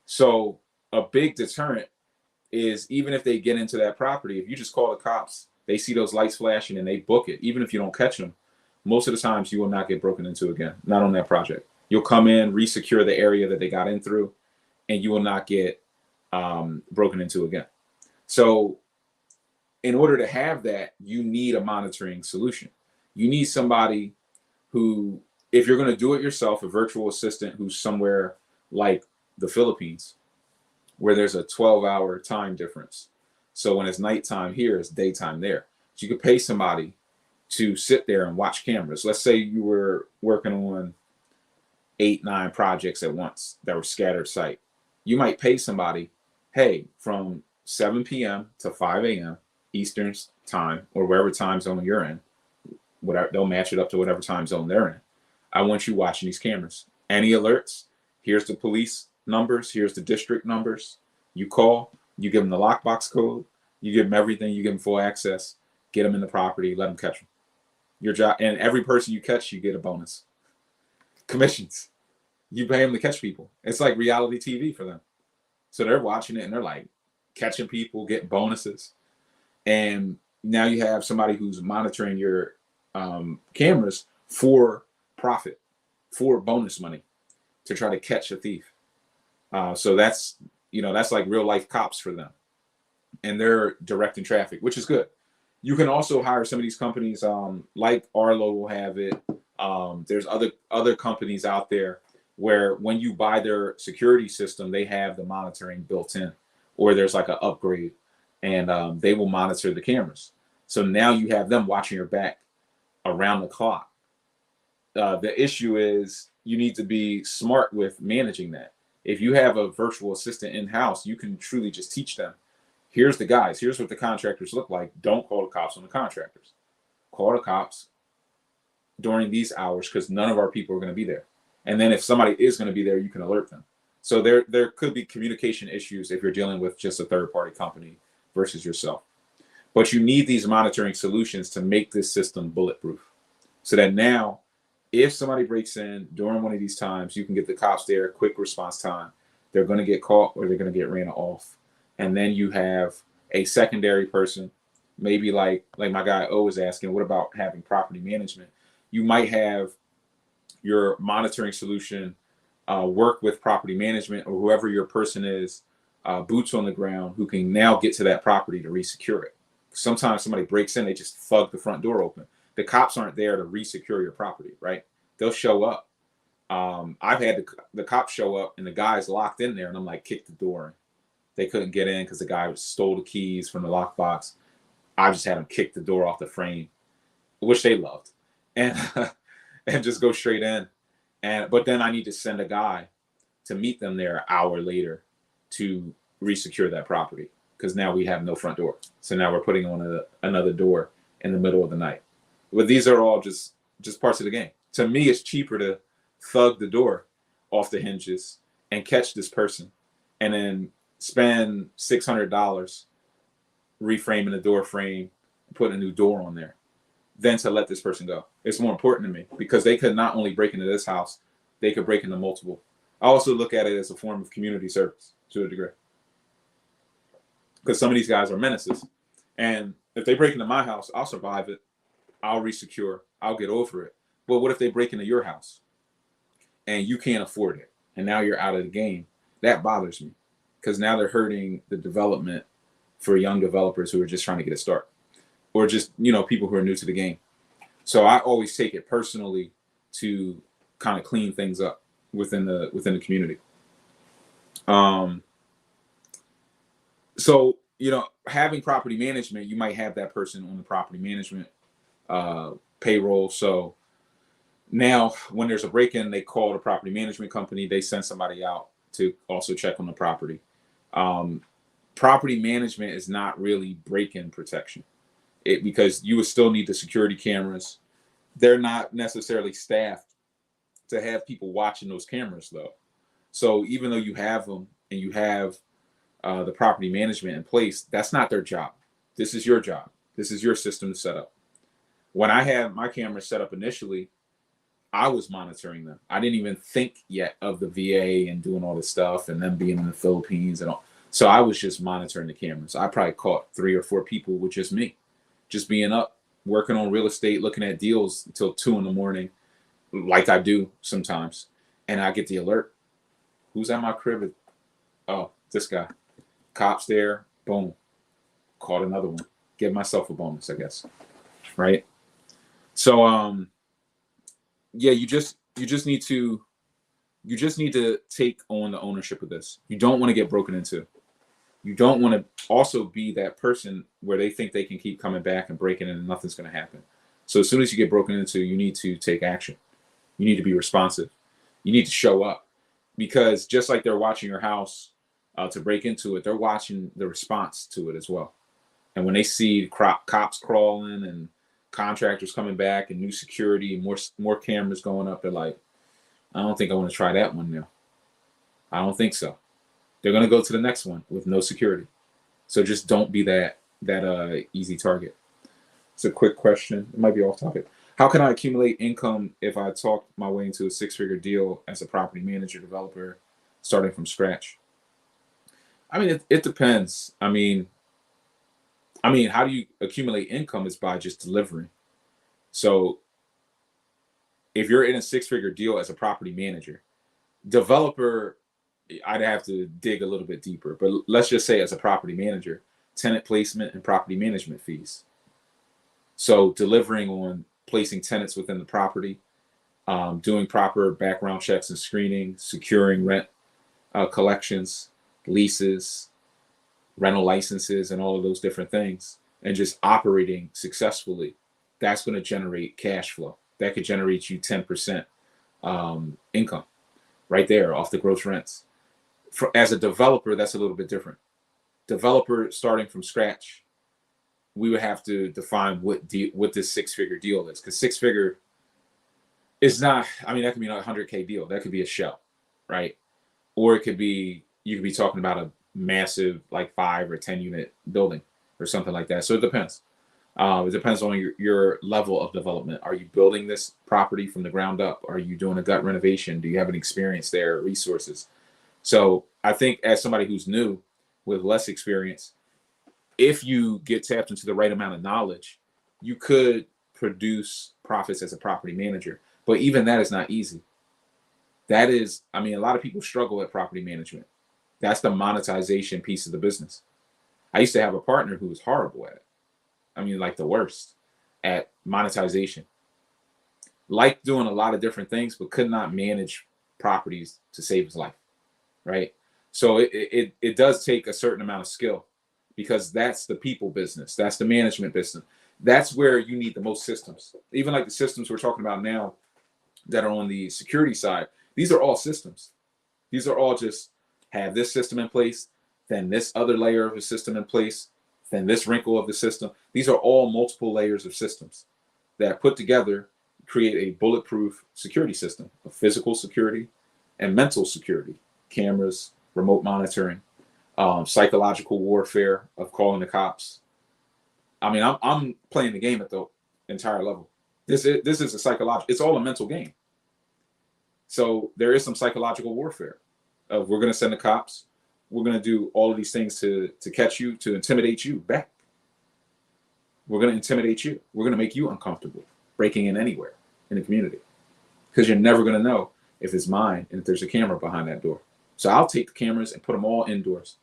So a big deterrent is, even if they get into that property, if you just call the cops, they see those lights flashing and they book it. Even if you don't catch them, most of the times you will not get broken into again, not on that project. You'll come in, resecure the area that they got in through, and you will not get broken into again. So in order to have that, you need a monitoring solution. You need somebody who, if you're going to do it yourself, a virtual assistant who's somewhere like the Philippines, where there's a 12-hour time difference. So when it's nighttime here, it's daytime there. So you could pay somebody to sit there and watch cameras. Let's say you were working on 8-9 projects at once that were scattered site. You might pay somebody, hey, from 7 p.m. to 5 a.m. Eastern time, or wherever time zone you're in, whatever, they'll match it up to whatever time zone they're in. I want you watching these cameras. Any alerts? Here's the police numbers. Here's the district numbers. You call, you give them the lockbox code, you give them everything, you give them full access, get them in the property, let them catch them. Your job, and every person you catch, you get a bonus. Commissions. You pay them to catch people. It's like reality TV for them. So they're watching it and they're like catching people, getting bonuses. And now you have somebody who's monitoring your cameras for profit, for bonus money, to try to catch a thief. So that's like real life cops for them, and they're directing traffic, which is good. You can also hire some of these companies, like Arlo will have it. There's other companies out there where when you buy their security system, they have the monitoring built in, or there's like an upgrade, and they will monitor the cameras. So now you have them watching your back around the clock. The issue is you need to be smart with managing that. If you have a virtual assistant in-house, you can truly just teach them, here's the guys, here's what the contractors look like. Don't call the cops on the contractors. Call the cops during these hours because none of our people are going to be there. And then if somebody is going to be there, you can alert them. So there could be communication issues if you're dealing with just a third-party company versus yourself. But you need these monitoring solutions to make this system bulletproof, so that now if somebody breaks in during one of these times, you can get the cops there, quick response time. They're going to get caught or they're going to get ran off. And then you have a secondary person, maybe like my guy O is asking, what about having property management? You might have your monitoring solution work with property management or whoever your person is, boots on the ground, who can now get to that property to resecure it. Sometimes somebody breaks in, they just thug the front door open. The cops aren't there to resecure your property, right? They'll show up. I've had the cops show up and the guy's locked in there, and I'm like, kick the door. They couldn't get in because the guy stole the keys from the lockbox. I just had him kick the door off the frame, which they loved, and and just go straight in. But then I need to send a guy to meet them there an hour later to resecure that property, because now we have no front door. So now we're putting on another door in the middle of the night. But these are all just parts of the game. To me, it's cheaper to thug the door off the hinges and catch this person, and then spend $600 reframing the door frame, putting a new door on there, than to let this person go. It's more important to me because they could not only break into this house, they could break into multiple. I also look at it as a form of community service to a degree, because some of these guys are menaces, and if they break into my house, I'll survive it. I'll resecure. I'll get over it. But what if they break into your house and you can't afford it? and now you're out of the game. That bothers me because now they're hurting the development for young developers who are just trying to get a start, or just, people who are new to the game. So I always take it personally to kind of clean things up within the community. So, having property management, you might have that person on the property management payroll. So now when there's a break-in, they call the property management company, they send somebody out to also check on the property. Property management is not really break-in protection, because you would still need the security cameras. They're not necessarily staffed to have people watching those cameras, though. So even though you have them and you have the property management in place, that's not their job. This is your job. This is your system to set up. When I had my cameras set up initially, I was monitoring them. I didn't even think yet of the VA and doing all this stuff and them being in the Philippines and all. So I was just monitoring the cameras. I probably caught 3 or 4 people with just me, just being up, working on real estate, looking at deals until 2 a.m, like I do sometimes. And I get the alert. Who's at my crib? Oh, this guy. Cops there. Boom. Caught another one. Give myself a bonus, I guess. Right? So, yeah, you just need to take on the ownership of this. You don't want to get broken into. You don't want to also be that person where they think they can keep coming back and breaking in and nothing's going to happen. So as soon as you get broken into, you need to take action. You need to be responsive. You need to show up, because just like they're watching your house to break into it, they're watching the response to it as well. And when they see cops crawling and contractors coming back and new security and more cameras going up, they're like, I don't think I want to try that one now. I don't think so. They're going to go to the next one with no security. So just don't be that easy target. It's a quick question. It might be off topic. How can I accumulate income if I talk my way into a 6-figure deal as a property manager developer starting from scratch? I mean, it depends. I mean, how do you accumulate income is by just delivering. So if you're in a 6-figure deal as a property manager, developer, I'd have to dig a little bit deeper, but let's just say as a property manager, tenant placement and property management fees. So delivering on placing tenants within the property, doing proper background checks and screening, securing rent collections, leases, rental licenses, and all of those different things, and just operating successfully. That's going to generate cash flow. That could generate you 10% income right there off the gross rents. As a developer, that's a little bit different. Developer starting from scratch, we would have to define what this 6-figure deal is, because 6-figure is not. I mean, that could be a $100K deal. That could be a shell, right? Or it could be, you could be talking about a massive like 5 or 10 unit building or something like that. So it depends. It depends on your level of development. Are you building this property from the ground up? Are you doing a gut renovation? Do you have an experience there, resources? So I think as somebody who's new with less experience, if you get tapped into the right amount of knowledge, you could produce profits as a property manager. But even that is not easy. That is, I mean, a lot of people struggle at property management. That's the monetization piece of the business. I used to have a partner who was horrible at it. I mean, like the worst at monetization. Like doing a lot of different things, but could not manage properties to save his life, right? So it does take a certain amount of skill, because that's the people business. That's the management business. That's where you need the most systems. Even like the systems we're talking about now that are on the security side, these are all systems. These are all just have this system in place, then this other layer of a system in place, then this wrinkle of the system. These are all multiple layers of systems that put together create a bulletproof security system of physical security and mental security, cameras, remote monitoring, psychological warfare of calling the cops. I mean, I'm playing the game at the entire level. This is a psychological. It's all a mental game. So there is some psychological warfare. We're going to send the cops. We're going to do all of these things to catch you, to intimidate you back. We're going to intimidate you. We're going to make you uncomfortable breaking in anywhere in the community, because you're never going to know. if it's mine and if there's a camera behind that door. So I'll take the cameras and put them all indoors.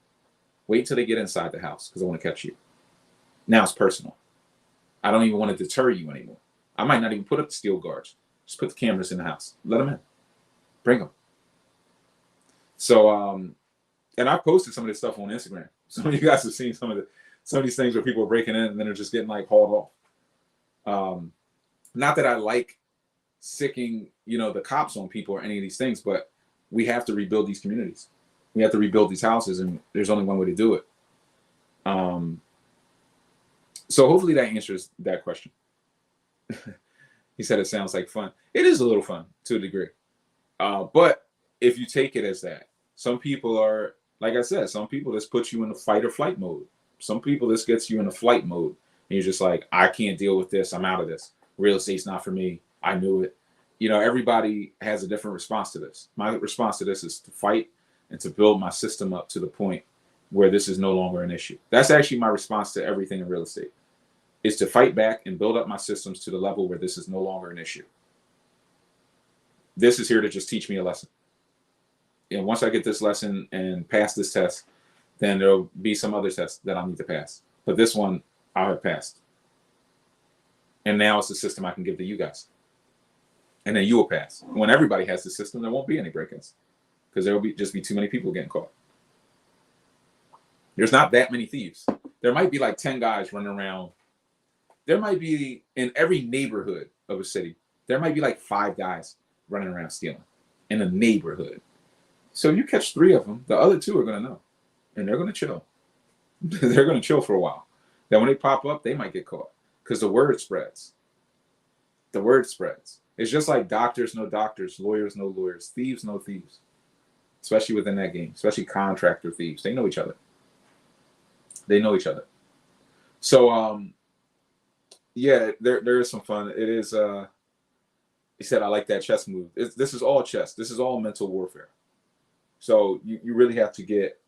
Wait till they get inside the house because I want to catch you. Now it's personal. I don't even want to deter you anymore. I might not even put up the steel guards. Just put the cameras in the house. Let them in. Bring them. So, and I posted some of this stuff on Instagram. Some of you guys have seen some of these things where people are breaking in and then they're just getting like hauled off. Not that I like sicking, the cops on people or any of these things, but we have to rebuild these communities. We have to rebuild these houses, and there's only one way to do it. So hopefully that answers that question. He said it sounds like fun. It is a little fun to a degree. But if you take it as that, some people are, like I said, some people this puts you in a fight or flight mode. Some people this gets you in a flight mode. And you're just like, I can't deal with this. I'm out of this. Real estate's not for me. I knew it. Everybody has a different response to this. My response to this is to fight and to build my system up to the point where this is no longer an issue. That's actually my response to everything in real estate, is to fight back and build up my systems to the level where this is no longer an issue. This is here to just teach me a lesson. And once I get this lesson and pass this test, then there'll be some other tests that I'll need to pass. But this one, I'll have passed. And now it's the system I can give to you guys. And then you will pass. When everybody has the system, there won't be any break-ins because there will just be too many people getting caught. There's not that many thieves. There might be like 10 guys running around. There might be, in every neighborhood of a city, there might be like 5 guys running around stealing in a neighborhood. So you catch 3 of them, the other 2 are going to know. And they're going to chill. They're going to chill for a while. Then when they pop up, they might get caught because the word spreads. The word spreads. It's just like doctors know doctors, lawyers know lawyers, thieves know thieves, especially within that game, especially contractor thieves. They know each other. They know each other. So, yeah, there is some fun. It is, he said, I like that chess move. This is all chess. This is all mental warfare. So you really have to get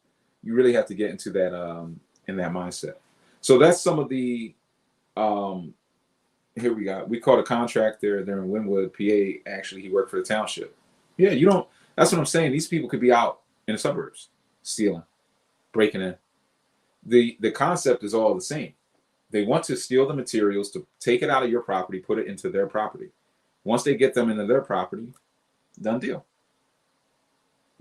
into that, in that mindset. So that's some of the, here we called a contractor there in Wynwood, PA. Actually, he worked for the township. Yeah, that's what I'm saying. These people could be out in the suburbs stealing, breaking in. The concept is all the same. They want to steal the materials to take it out of your property, put it into their property. Once they get them into their property, done deal.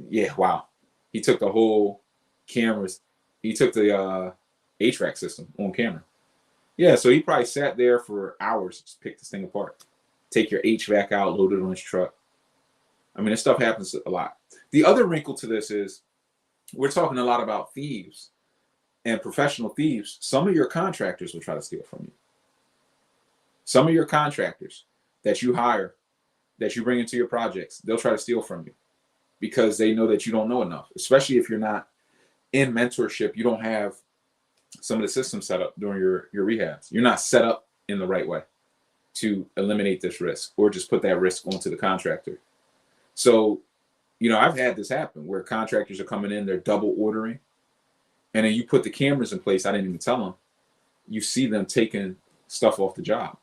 Yeah, wow. He took the whole cameras. He took the HVAC system on camera. Yeah, so he probably sat there for hours to pick this thing apart. Take your HVAC out, load it on his truck. I mean, this stuff happens a lot. The other wrinkle to this is we're talking a lot about thieves and professional thieves. Some of your contractors will try to steal from you. Some of your contractors that you hire, that you bring into your projects, they'll try to steal from you because they know that you don't know enough, especially if you're not in mentorship. You don't have some of the systems set up during your rehabs. You're not set up in the right way to eliminate this risk or just put that risk onto the contractor. So, I've had this happen where contractors are coming in, they're double ordering, and then you put the cameras in place. I didn't even tell them. You see them taking stuff off the job.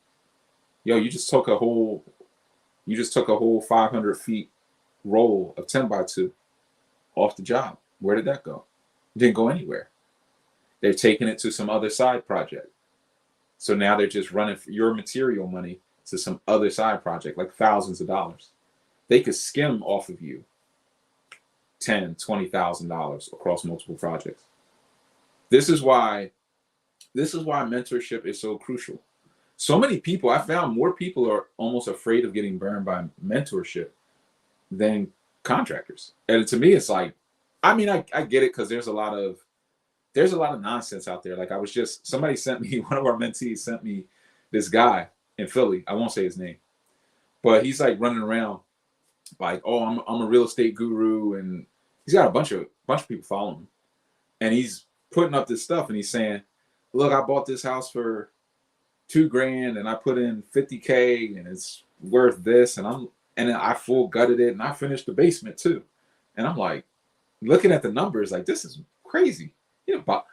Yo, you just took a whole 500 feet roll of 10x2 off the job. Where did that go? It didn't go anywhere. They're taking it to some other side project. So now they're just running your material money to some other side project, like thousands of dollars. They could skim off of you $10,000, $20,000 across multiple projects. This is why mentorship is so crucial. So many people, I found more people are almost afraid of getting burned by mentorship than contractors. And to me, it's like, I get it because there's a lot of nonsense out there. Like somebody sent me, one of our mentees sent me this guy in Philly. I won't say his name, but he's like running around like, oh, I'm a real estate guru. And he's got a bunch of people following him. And he's putting up this stuff and he's saying, look, I bought this house for $2,000 and I put in $50K and it's worth this. And then I full gutted it and I finished the basement too. And I'm like, looking at the numbers, like, this is crazy. He didn't buy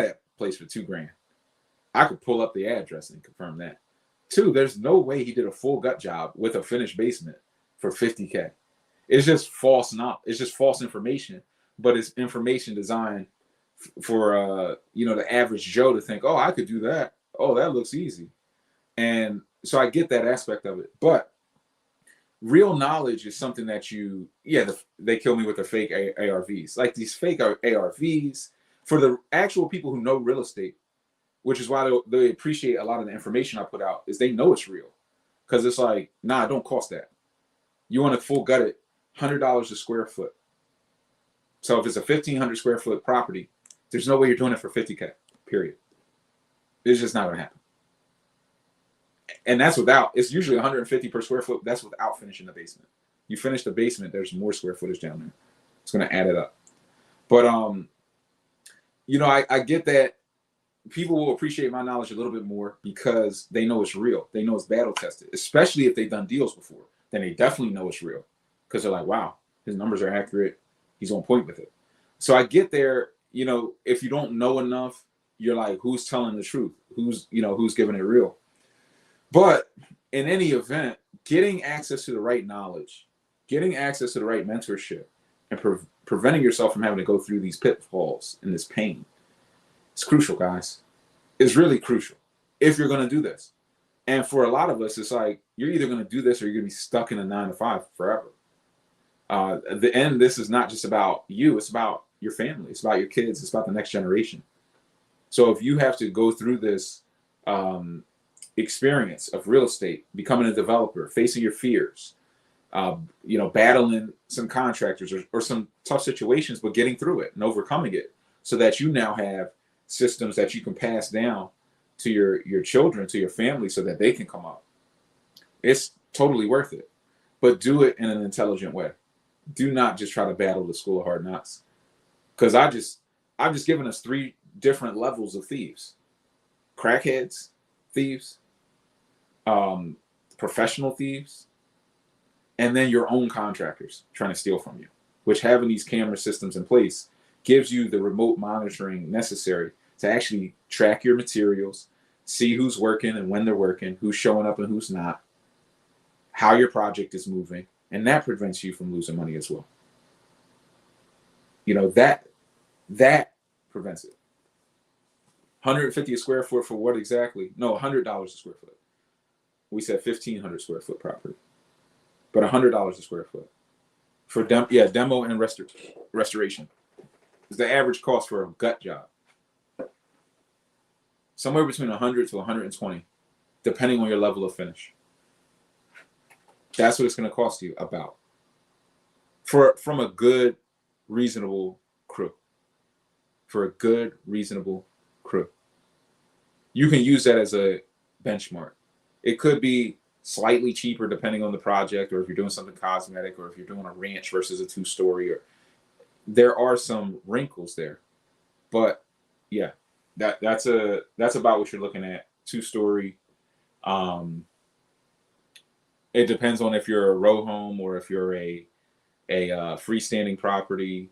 that place for $2,000. I could pull up the address and confirm that. 2, there's no way he did a full gut job with a finished basement for $50K. It's just false not. It's just false information, but it's information designed for the average Joe to think, oh, I could do that. Oh, that looks easy. And so I get that aspect of it. But real knowledge is something that they kill me with the fake ARVs. Like these fake ARVs, for the actual people who know real estate, which is why they appreciate a lot of the information I put out, is they know it's real. Because it's like, nah, it don't cost that. You want a full gutted $100 a square foot. So if it's a 1,500 square foot property, there's no way you're doing it for 50K, period. It's just not going to happen. And that's it's usually 150 per square foot. That's without finishing the basement. You finish the basement, there's more square footage down there. It's going to add it up. But, I get that people will appreciate my knowledge a little bit more because they know it's real. They know it's battle tested, especially if they've done deals before. Then they definitely know it's real because they're like, wow, his numbers are accurate. He's on point with it. So I get there, if you don't know enough, you're like, who's telling the truth? Who's giving it real? But in any event, getting access to the right knowledge, getting access to the right mentorship, and preventing yourself from having to go through these pitfalls and this pain, it's crucial, guys. It's really crucial if you're going to do this. And for a lot of us, it's like, you're either going to do this or you're going to be stuck in a 9-to-5 forever. At the end, this is not just about you. It's about your family. It's about your kids. It's about the next generation. So if you have to go through this experience of real estate, becoming a developer, facing your fears, battling some contractors or some tough situations, but getting through it and overcoming it so that you now have systems that you can pass down to your children, to your family, so that they can come up. It's totally worth it, but do it in an intelligent way. Do not just try to battle the school of hard knocks, because I've just given us 3 different levels of thieves: crackheads, thieves, professional thieves, and then your own contractors trying to steal from you, which having these camera systems in place gives you the remote monitoring necessary to actually track your materials, see who's working and when they're working, who's showing up and who's not, how your project is moving, and that prevents you from losing money as well. That prevents it. 150 a square foot for what exactly? No, $100 a square foot. We said 1,500 square foot property, but $100 a square foot for demo and restoration is the average cost for a gut job. Somewhere between 100 to 120, depending on your level of finish. That's what it's going to cost you about from a good, reasonable crew. For a good, reasonable crew. You can use that as a benchmark. It could be slightly cheaper depending on the project, or if you're doing something cosmetic, or if you're doing a ranch versus a 2-story, or there are some wrinkles there. But yeah, that's about what you're looking at. 2-story. It depends on if you're a row home or if you're a freestanding property,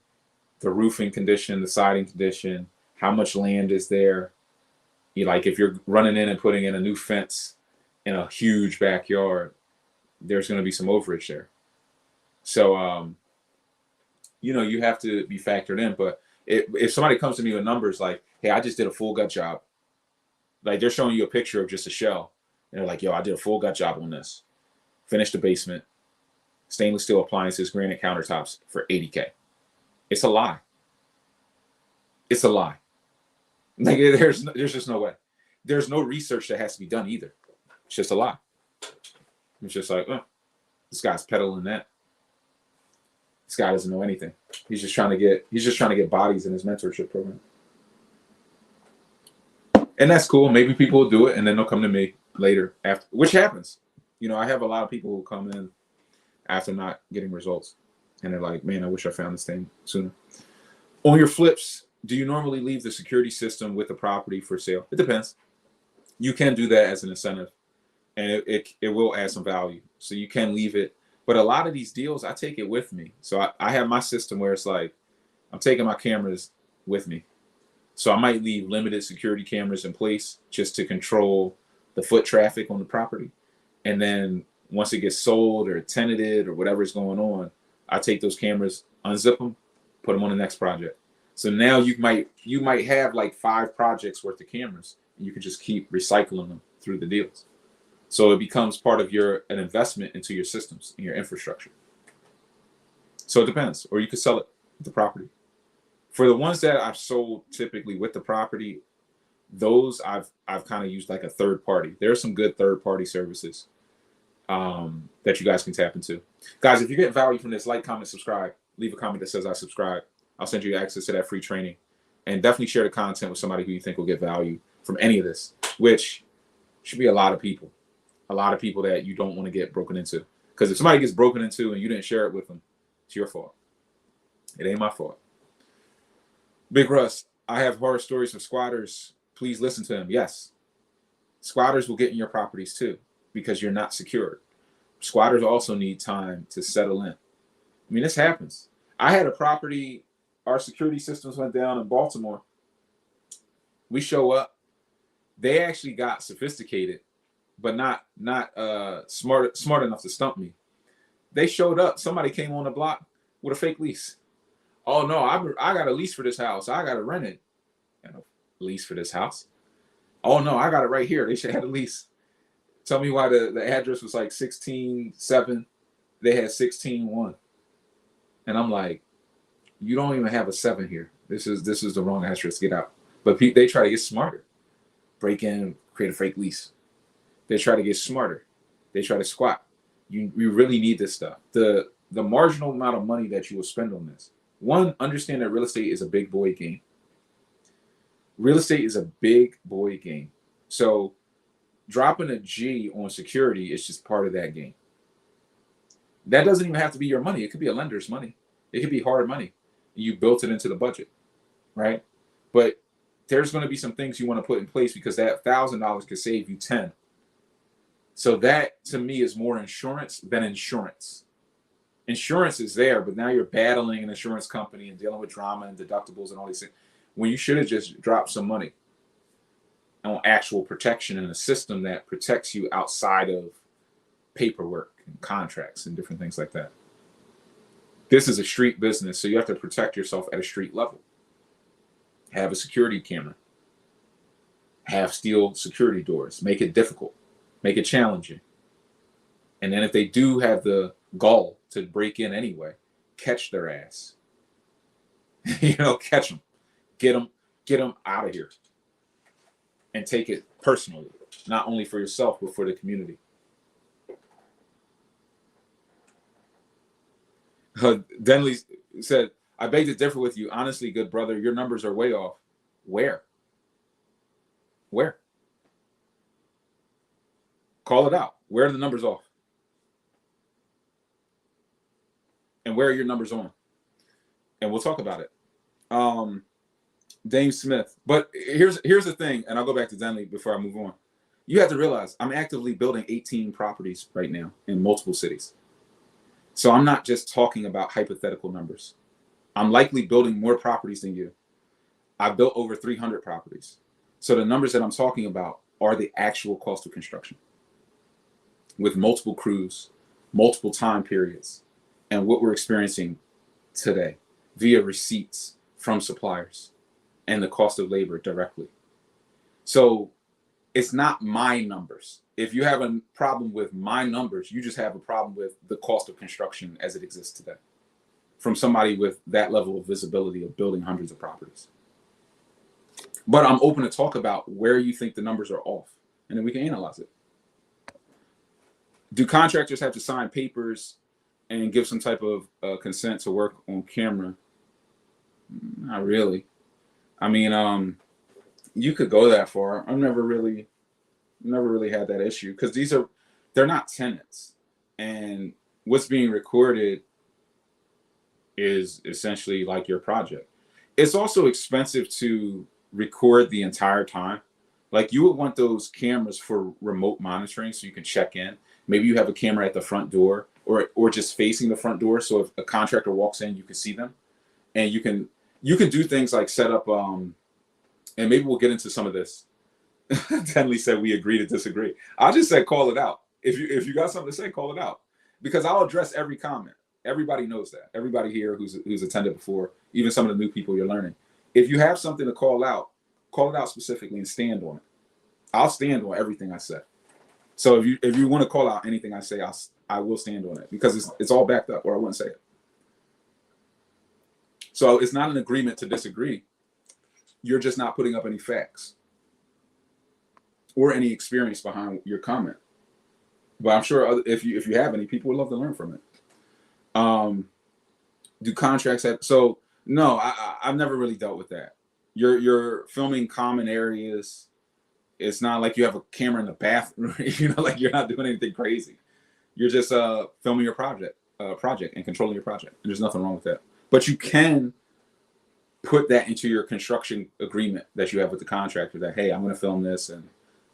the roofing condition, the siding condition, how much land is there. If you're running in and putting in a new fence in a huge backyard, there's going to be some overage there. So, you have to be factored in. But if somebody comes to me with numbers like, hey, I just did a full gut job, like they're showing you a picture of just a shell, and they're like, yo, I did a full gut job on this. Finished the basement, stainless steel appliances, granite countertops for $80K. It's a lie. It's a lie. Like there's just no way. There's no research that has to be done either. It's just a lie. It's just like, this guy's peddling that. This guy doesn't know anything. He's just trying to get bodies in his mentorship program. And that's cool. Maybe people will do it and then they'll come to me later after, which happens. I have a lot of people who come in after not getting results, and they're like, man, I wish I found this thing sooner. On your flips, do you normally leave the security system with the property for sale? It depends. You can do that as an incentive, and it will add some value. So you can leave it. But a lot of these deals, I take it with me. So I have my system where it's like, I'm taking my cameras with me. So I might leave limited security cameras in place just to control the foot traffic on the property. And then once it gets sold or tenanted or whatever is going on, I take those cameras, unzip them, put them on the next project. So now you might have like 5 projects worth of cameras, and you can just keep recycling them through the deals. So it becomes part of an investment into your systems and your infrastructure. So it depends, or you could sell it with the property. For the ones that I've sold typically with the property, those I've kind of used like a third party. There are some good third party services that you guys can tap into. Guys, if you get value from this, like, comment, subscribe. Leave a comment that says I subscribe. I'll send you access to that free training. And definitely share the content with somebody who you think will get value from any of this, which should be a lot of people. A lot of people that you don't want to get broken into. Because if somebody gets broken into and you didn't share it with them, it's your fault. It ain't my fault. Big Russ, I have horror stories from squatters. Please listen to them. Yes. Squatters will get in your properties too because you're not secured. Squatters also need time to settle in. I mean, this happens. I had a property, our security systems went down in Baltimore. We show up. They actually got sophisticated, but not smart enough to stump me. They showed up. Somebody came on the block with a fake lease. Oh no, I got a lease for this house. I got to rent it. I got a lease for this house. Oh no, I got it right here. They should have a lease. Tell me why the address was like 16-7. They had 16-1. And I'm like, you don't even have a 7 here. This is the wrong address. Get out. But they try to get smarter. Break in, create a fake lease. They try to get smarter. They try to squat. You really need this stuff. The marginal amount of money that you will spend on this. One, understand that real estate is a big boy game. Real estate is a big boy game. So dropping a G on security is just part of that game. That doesn't even have to be your money. It could be a lender's money. It could be hard money. You built it into the budget, right? But there's going to be some things you want to put in place because that $1,000 could save you 10. So that to me is more insurance than insurance. Insurance is there, but now you're battling an insurance company and dealing with drama and deductibles and all these things. When you should have just dropped some money on actual protection in a system that protects you outside of paperwork and contracts and different things like that. This is a street business, so you have to protect yourself at a street level. Have a security camera. Have steel security doors. Make it difficult. Make it challenging. And then if they do have the gall to break in anyway, catch their ass. Catch them. Get them out of here. And take it personally, not only for yourself, but for the community. Denley said, I beg to differ with you. Honestly, good brother, your numbers are way off. Where? Call it out. Where are the numbers off? And where are your numbers on? And we'll talk about it. Dame Smith. But here's the thing, and I'll go back to Denley before I move on. You have to realize I'm actively building 18 properties right now in multiple cities. So I'm not just talking about hypothetical numbers. I'm likely building more properties than you. I've built over 300 properties. So the numbers that I'm talking about are the actual cost of construction with multiple crews, multiple time periods, and what we're experiencing today via receipts from suppliers and the cost of labor directly. So it's not my numbers. If you have a problem with my numbers, you just have a problem with the cost of construction as it exists today from somebody with that level of visibility of building hundreds of properties. But I'm open to talk about where you think the numbers are off, and then we can analyze it. Do contractors have to sign papers and give some type of consent to work on camera? Not really. I mean, you could go that far. I've never really had that issue because they're not tenants, and what's being recorded is essentially like your project. It's also expensive to record the entire time. Like you would want those cameras for remote monitoring so you can check in. Maybe you have a camera at the front door or just facing the front door. So if a contractor walks in, you can see them, and you can do things like set up, and maybe we'll get into some of this. Tenley said we agree to disagree. I just said call it out. If you got something to say, call it out, because I'll address every comment. everybody knows that. Everybody here who's attended before, even some of the new people you're learning. If you have something to call it out specifically and stand on it. I'll stand on everything I say. So if you want to call out anything I say, I will stand on it because it's all backed up, or I wouldn't say it. So it's not an agreement to disagree. You're just not putting up any facts or any experience behind your comment. But I'm sure if you have any, people would love to learn from it. Do contracts have? So no, I've never really dealt with that. You're filming common areas. It's not like you have a camera in the bathroom. Like you're not doing anything crazy. You're just filming your project and controlling your project. And there's nothing wrong with that. But you can put that into your construction agreement that you have with the contractor that, hey, I'm going to film this and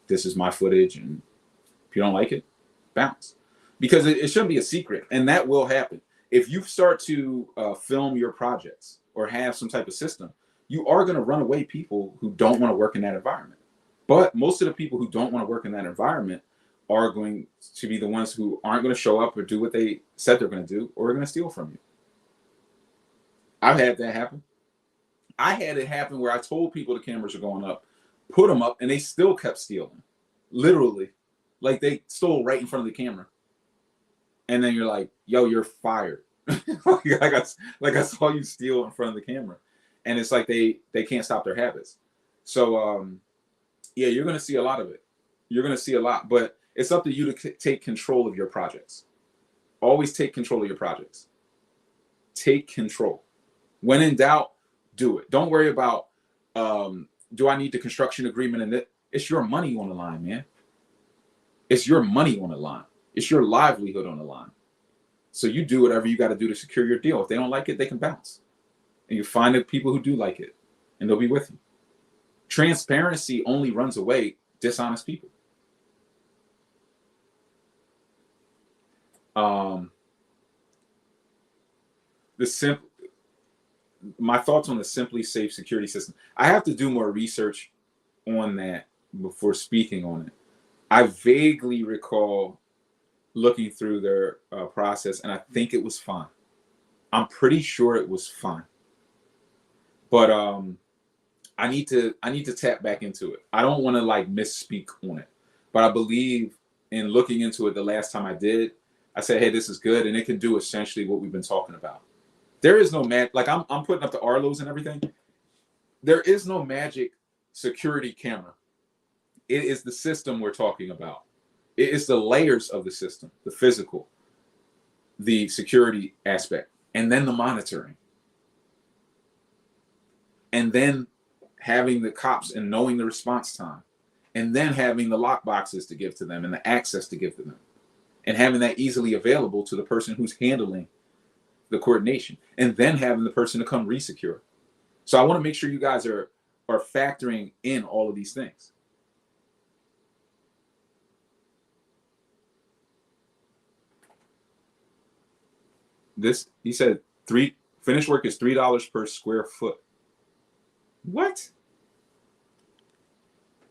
this is my footage. And if you don't like it, bounce. Because it shouldn't be a secret. And that will happen. If you start to film your projects or have some type of system, you are going to run away people who don't want to work in that environment. But most of the people who don't want to work in that environment are going to be the ones who aren't going to show up or do what they said they're going to do, or are going to steal from you. I've had that happen. I had it happen where I told people the cameras are going up, put them up, and they still kept stealing. Literally. Like they stole right in front of the camera. And then you're like, yo, you're fired. like I saw you steal in front of the camera. And it's like they can't stop their habits. So, yeah, you're going to see a lot of it. You're going to see a lot. But it's up to you to take control of your projects. Always take control of your projects. Take control. When in doubt, do it. Don't worry about, do I need the construction agreement? And it's your money on the line, man. It's your money on the line. It's your livelihood on the line. So you do whatever you got to do to secure your deal. If they don't like it, they can bounce. And you find the people who do like it, and they'll be with you. Transparency only runs away dishonest people. My thoughts on the Simply Safe security system. I have to do more research on that before speaking on it. I vaguely recall looking through their process, and I think it was fine. I'm pretty sure it was fine. But I need to tap back into it. I don't want to like misspeak on it, but I believe in looking into it the last time I did, I said, hey, this is good, and it can do essentially what we've been talking about. There is no like I'm putting up the Arlos and everything. There is no magic security camera. It is the system we're talking about. It is the layers of the system, the physical, the security aspect, and then the monitoring. And then having the cops and knowing the response time, and then having the lock boxes to give to them and the access to give to them, and having that easily available to the person who's handling the coordination, and then having the person to come resecure. So I want to make sure you guys are factoring in all of these things. This, he said, finished work is $3 per square foot. What?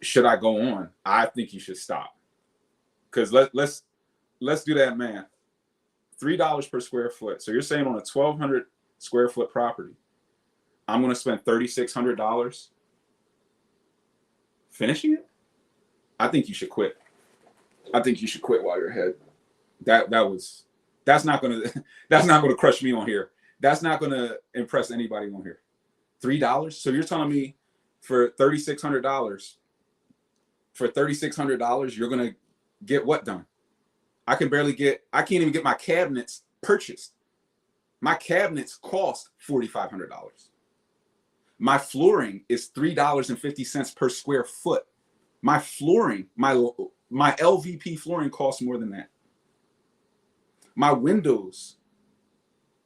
Should I go on? I think you should stop. Because let's do that math. $3 per square foot. So you're saying on a 1,200 square foot property, I'm going to spend $3,600 finishing it? I think you should quit. I think you should quit while you're ahead. That's not gonna crush me on here. That's not gonna impress anybody on here. $3. So you're telling me for $3,600, you're gonna get what done? I can't even get my cabinets purchased. My cabinets cost $4,500. My flooring is $3.50 per square foot. My flooring, my LVP flooring costs more than that. My windows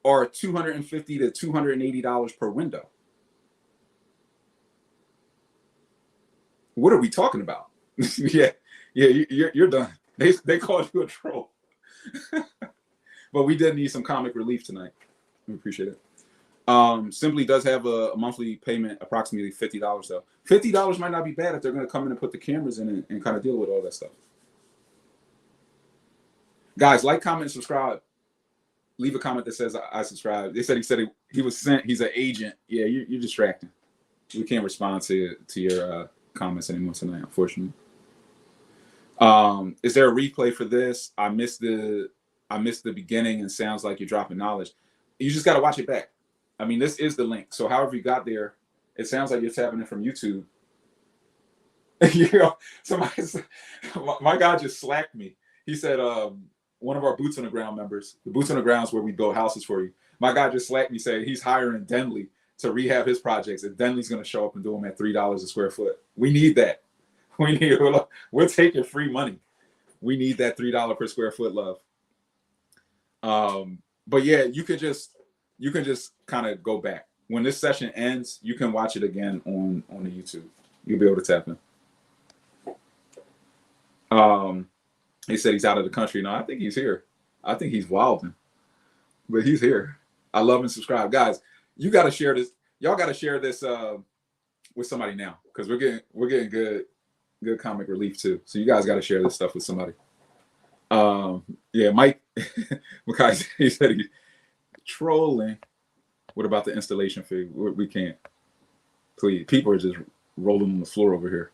are $250 to $280 per window. What are we talking about? yeah, you're done. They called you a troll. But we did need some comic relief tonight. We appreciate it. Simply does have a monthly payment, approximately $50 though. $50 might not be bad if they're going to come in and put the cameras in and kind of deal with all that stuff. Guys, like, comment, and subscribe. leave a comment that says I subscribe. They said he was sent. He's an agent. Yeah, you're distracting. We can't respond to your comments anymore tonight, unfortunately. Is there a replay for this? I missed the beginning, and sounds like you're dropping knowledge. You just got to watch it back. I mean, this is the link. So however you got there, it sounds like you're tapping it from YouTube. You know, my guy just slacked me. He said, one of our Boots on the Ground members, the Boots on the Ground is where we build houses for you. My guy just slacked me, saying he's hiring Denley to rehab his projects, and Denley's going to show up and do them at $3 a square foot. We need that. We're taking free money. We need that $3 per square foot love. But yeah, you can just kind of go back. When this session ends, you can watch it again on the YouTube. You'll be able to tap in. He said he's out of the country. No, I think he's here. I think he's wilding, but he's here. I love and subscribe, guys. You got to share this. Y'all got to share this with somebody now, because we're getting good comic relief too. So you guys got to share this stuff with somebody. Yeah, Mike, he said he's trolling. What about the installation fee? We can't. Please, people are just rolling on the floor over here.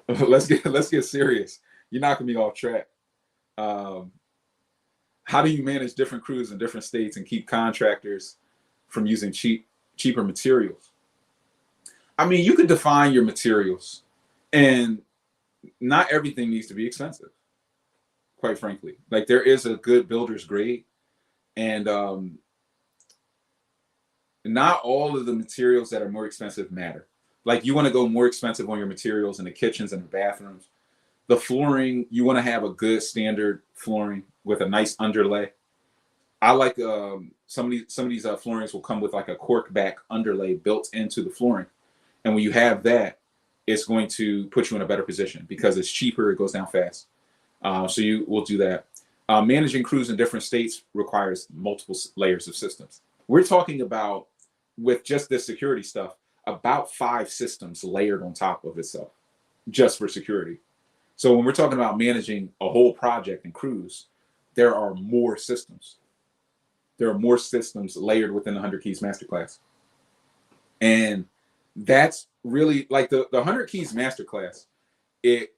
Let's get serious. You're knocking me off track. How do you manage different crews in different states and keep contractors from using cheaper materials? I mean, you could define your materials, and not everything needs to be expensive, quite frankly. Like, there is a good builder's grade, and not all of the materials that are more expensive matter. Like, you want to go more expensive on your materials in the kitchens and the bathrooms. The flooring, you want to have a good standard flooring with a nice underlay. I like some of these floorings will come with like a cork back underlay built into the flooring. And when you have that, it's going to put you in a better position because it's cheaper, it goes down fast. So you will do that. Managing crews in different states requires multiple layers of systems. We're talking about, with just this security stuff, about 5 systems layered on top of itself, just for security. So when we're talking about managing a whole project and crews, there are more systems. There are more systems layered within the 100 Keys Masterclass. And that's really like the 100 Keys Masterclass. It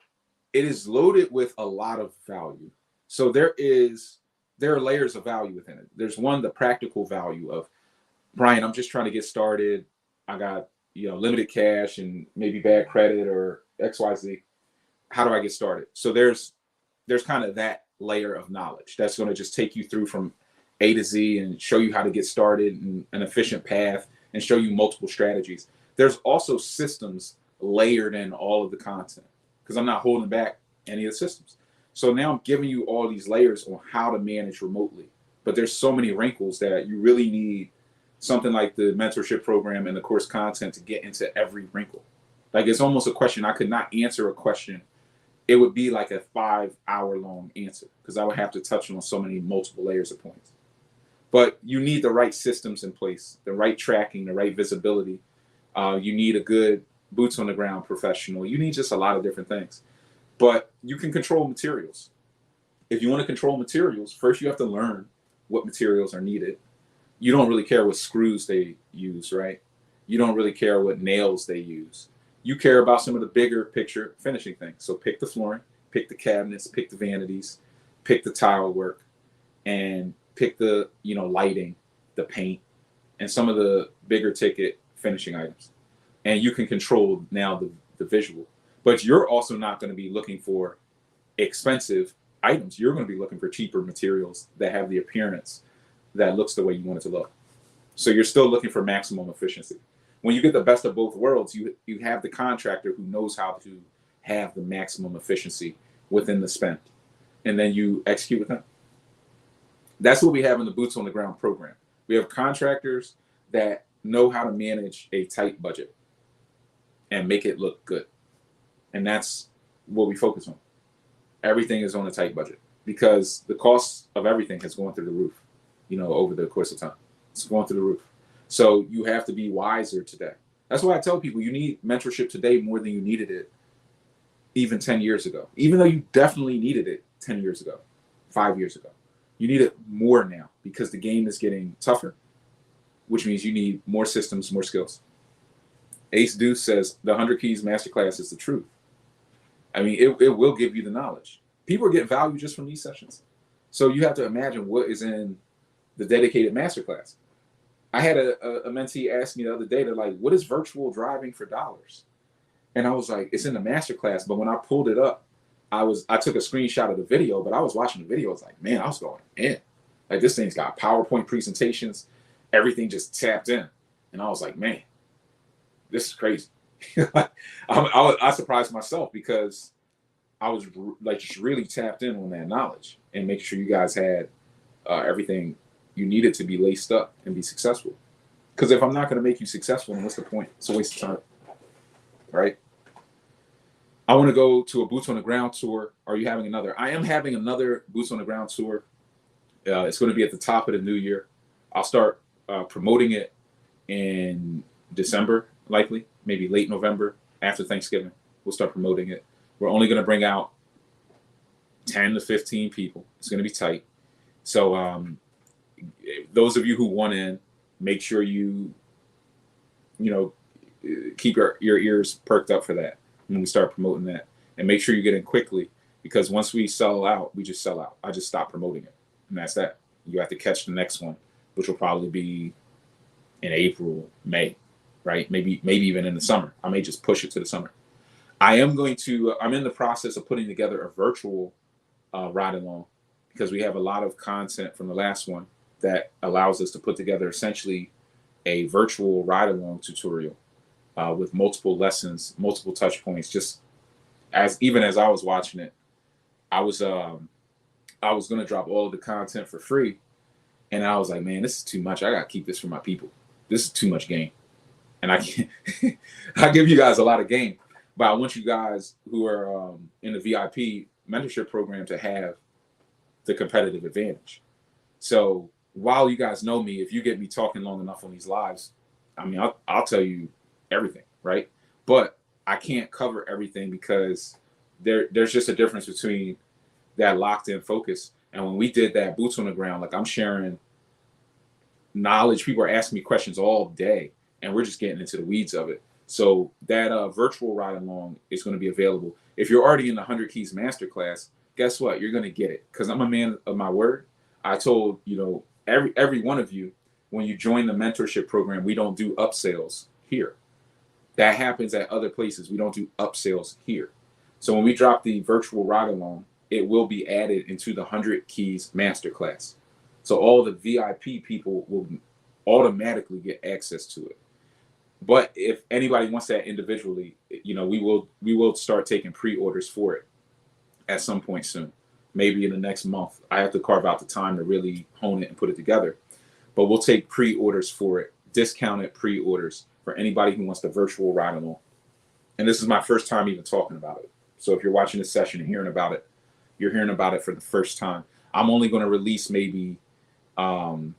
is loaded with a lot of value. So there are layers of value within it. There's one, the practical value of, Brian, I'm just trying to get started. I got, limited cash and maybe bad credit or XYZ. How do I get started? So there's kind of that layer of knowledge that's going to just take you through from A to Z and show you how to get started in an efficient path and show you multiple strategies. There's also systems layered in all of the content, because I'm not holding back any of the systems. So now I'm giving you all these layers on how to manage remotely. But there's so many wrinkles that you really need something like the mentorship program and the course content to get into every wrinkle. Like, it's almost a question. I could not answer a question. It would be like a 5-hour-long answer, because I would have to touch on so many multiple layers of points. But you need the right systems in place, the right tracking, the right visibility. You need a good boots on the ground professional. You need just a lot of different things. But you can control materials. If you want to control materials, first you have to learn what materials are needed. You don't really care what screws they use, right? You don't really care what nails they use. You care about some of the bigger picture finishing things. So pick the flooring, pick the cabinets, pick the vanities, pick the tile work, and pick the lighting, the paint, and some of the bigger ticket finishing items. And you can control now the visual. But you're also not going to be looking for expensive items. You're going to be looking for cheaper materials that have the appearance that looks the way you want it to look. So you're still looking for maximum efficiency. When you get the best of both worlds, you have the contractor who knows how to have the maximum efficiency within the spend, and then you execute with them. That's what we have in the Boots on the Ground program. We have contractors that know how to manage a tight budget and make it look good. And that's what we focus on. Everything is on a tight budget because the cost of everything has gone through the roof, over the course of time. It's going through the roof. So you have to be wiser today. That's why I tell people you need mentorship today more than you needed it even 10 years ago, even though you definitely needed it 10 years ago, 5 years ago. You need it more now because the game is getting tougher, which means you need more systems, more skills. Ace Deuce says the 100 Keys Masterclass is the truth. I mean, it will give you the knowledge. People are getting value just from these sessions. So you have to imagine what is in the dedicated masterclass. I had a mentee ask me the other day, they're like, what is virtual driving for dollars? And I was like, it's in the masterclass. But when I pulled it up, I took a screenshot of the video, but I was watching the video. I was like, man, I was going in. Like, this thing's got PowerPoint presentations, everything just tapped in. And I was like, man, this is crazy. I surprised myself because I was like just really tapped in on that knowledge and making sure you guys had everything you needed to be laced up and be successful. Because if I'm not going to make you successful, then what's the point? It's a waste of time, right? I want to go to a Boots on the Ground tour. Are you having another? I am having another Boots on the Ground tour. It's going to be at the top of the new year. I'll start promoting it in December, likely, maybe late November, after Thanksgiving. We'll start promoting it. We're only going to bring out 10 to 15 people. It's going to be tight. So those of you who want in, make sure you keep your ears perked up for that when we start promoting that. And make sure you get in quickly, because once we sell out, we just sell out. I just stop promoting it. And that's that. You have to catch the next one, which will probably be in April, May, right? Maybe even in the summer. I may just push it to the summer. I'm in the process of putting together a virtual ride along, because we have a lot of content from the last one that allows us to put together essentially a virtual ride along tutorial with multiple lessons, multiple touch points. Just even as I was watching it, I was going to drop all of the content for free. And I was like, man, this is too much. I got to keep this for my people. This is too much game. And I can't, I give you guys a lot of game, but I want you guys who are in the VIP mentorship program to have the competitive advantage. So while you guys know me, if you get me talking long enough on these lives, I mean, I'll tell you everything, right? But I can't cover everything because there's just a difference between that locked in focus. And when we did that Boots on the Ground, like, I'm sharing knowledge. People are asking me questions all day, and we're just getting into the weeds of it. So that virtual ride along is going to be available. If you're already in the 100 Keys Masterclass, guess what? You're going to get it, because I'm a man of my word. I told every one of you, when you join the mentorship program, we don't do upsells here. That happens at other places. We don't do upsells here. So when we drop the virtual ride along, it will be added into the 100 Keys Masterclass. So all the VIP people will automatically get access to it. But if anybody wants that individually, we will start taking pre-orders for it at some point soon, maybe in the next month. I have to carve out the time to really hone it and put it together. But we'll take pre-orders for it, discounted pre-orders for anybody who wants the virtual ride along. And this is my first time even talking about it. So if you're watching this session and hearing about it, you're hearing about it for the first time. I'm only going to release maybe, I'm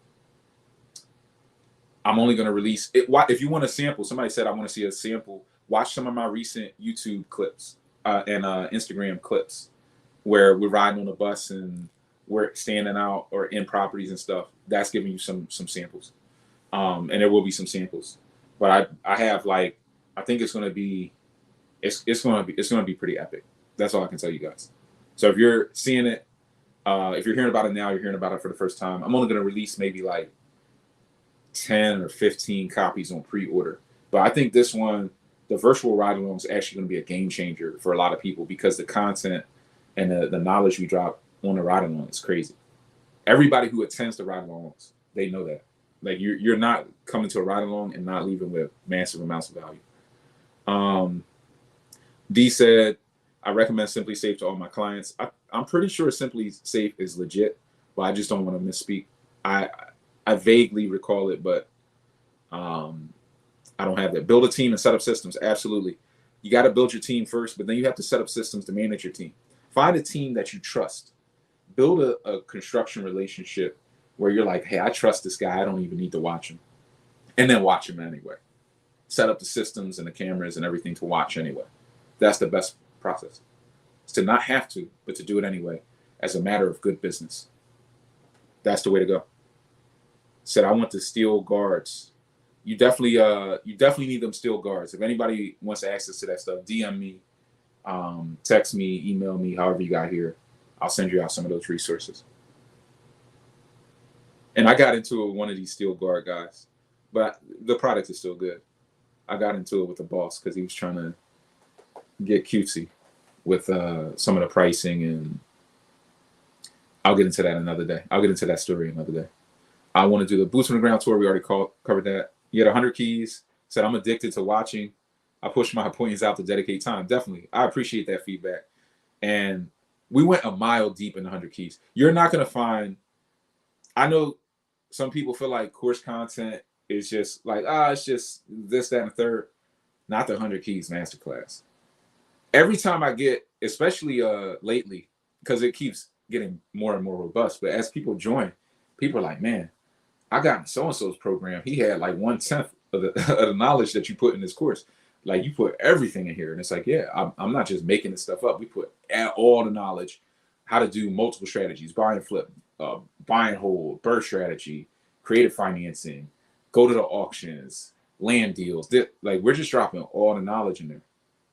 only going to release it. If you want a sample, somebody said, I want to see a sample, watch some of my recent YouTube clips and Instagram clips where we're riding on a bus and we're standing out or in properties and stuff. That's giving you some samples. And there will be some samples, but I have, like, I think it's going to be pretty epic. That's all I can tell you guys. So if you're seeing it, if you're hearing about it now, you're hearing about it for the first time. I'm only going to release maybe like 10 or 15 copies on pre-order. But I think this one, the virtual ride along, is actually going to be a game changer for a lot of people, because the content and the knowledge we drop on the ride along is crazy. Everybody who attends the ride alongs, they know that. Like, you're not coming to a ride along and not leaving with massive amounts of value. D said, I recommend Simply Safe to all my clients. I'm pretty sure Simply Safe is legit, but I just don't want to misspeak. I vaguely recall it, but I don't have that. Build a team and set up systems. Absolutely. You got to build your team first, but then you have to set up systems to manage your team. Find a team that you trust. Build a construction relationship where you're like, hey, I trust this guy. I don't even need to watch him. And then watch him anyway. Set up the systems and the cameras and everything to watch anyway. That's the best process. It's to not have to, but to do it anyway, as a matter of good business. That's the way to go. Said I want the steel guards. You definitely need them steel guards. If anybody wants access to that stuff, DM me, text me, email me, however you got here. I'll send you out some of those resources. And I got into it with one of these steel guard guys, but the product is still good. I got into it with the boss because he was trying to get cutesy with some of the pricing, and I'll get into that another day. I'll get into that story another day. I want to do the Boots on the Ground tour. We already covered that. You had 100 keys. Said I'm addicted to watching. I push my appointments out to dedicate time. Definitely. I appreciate that feedback. And we went a mile deep in 100 keys. You're not going to find, I know some people feel like course content is just like, it's just this, that, and the third. Not the 100 keys masterclass. Every time I get, especially lately, because it keeps getting more and more robust, but as people join, people are like, man, I got in so-and-so's program. He had like 1/10 of the knowledge that you put in this course. Like you put everything in here. And it's like, yeah, I'm not just making this stuff up. We put all the knowledge, how to do multiple strategies, buy and flip, buy and hold, birth strategy, creative financing, go to the auctions, land deals. Like we're just dropping all the knowledge in there.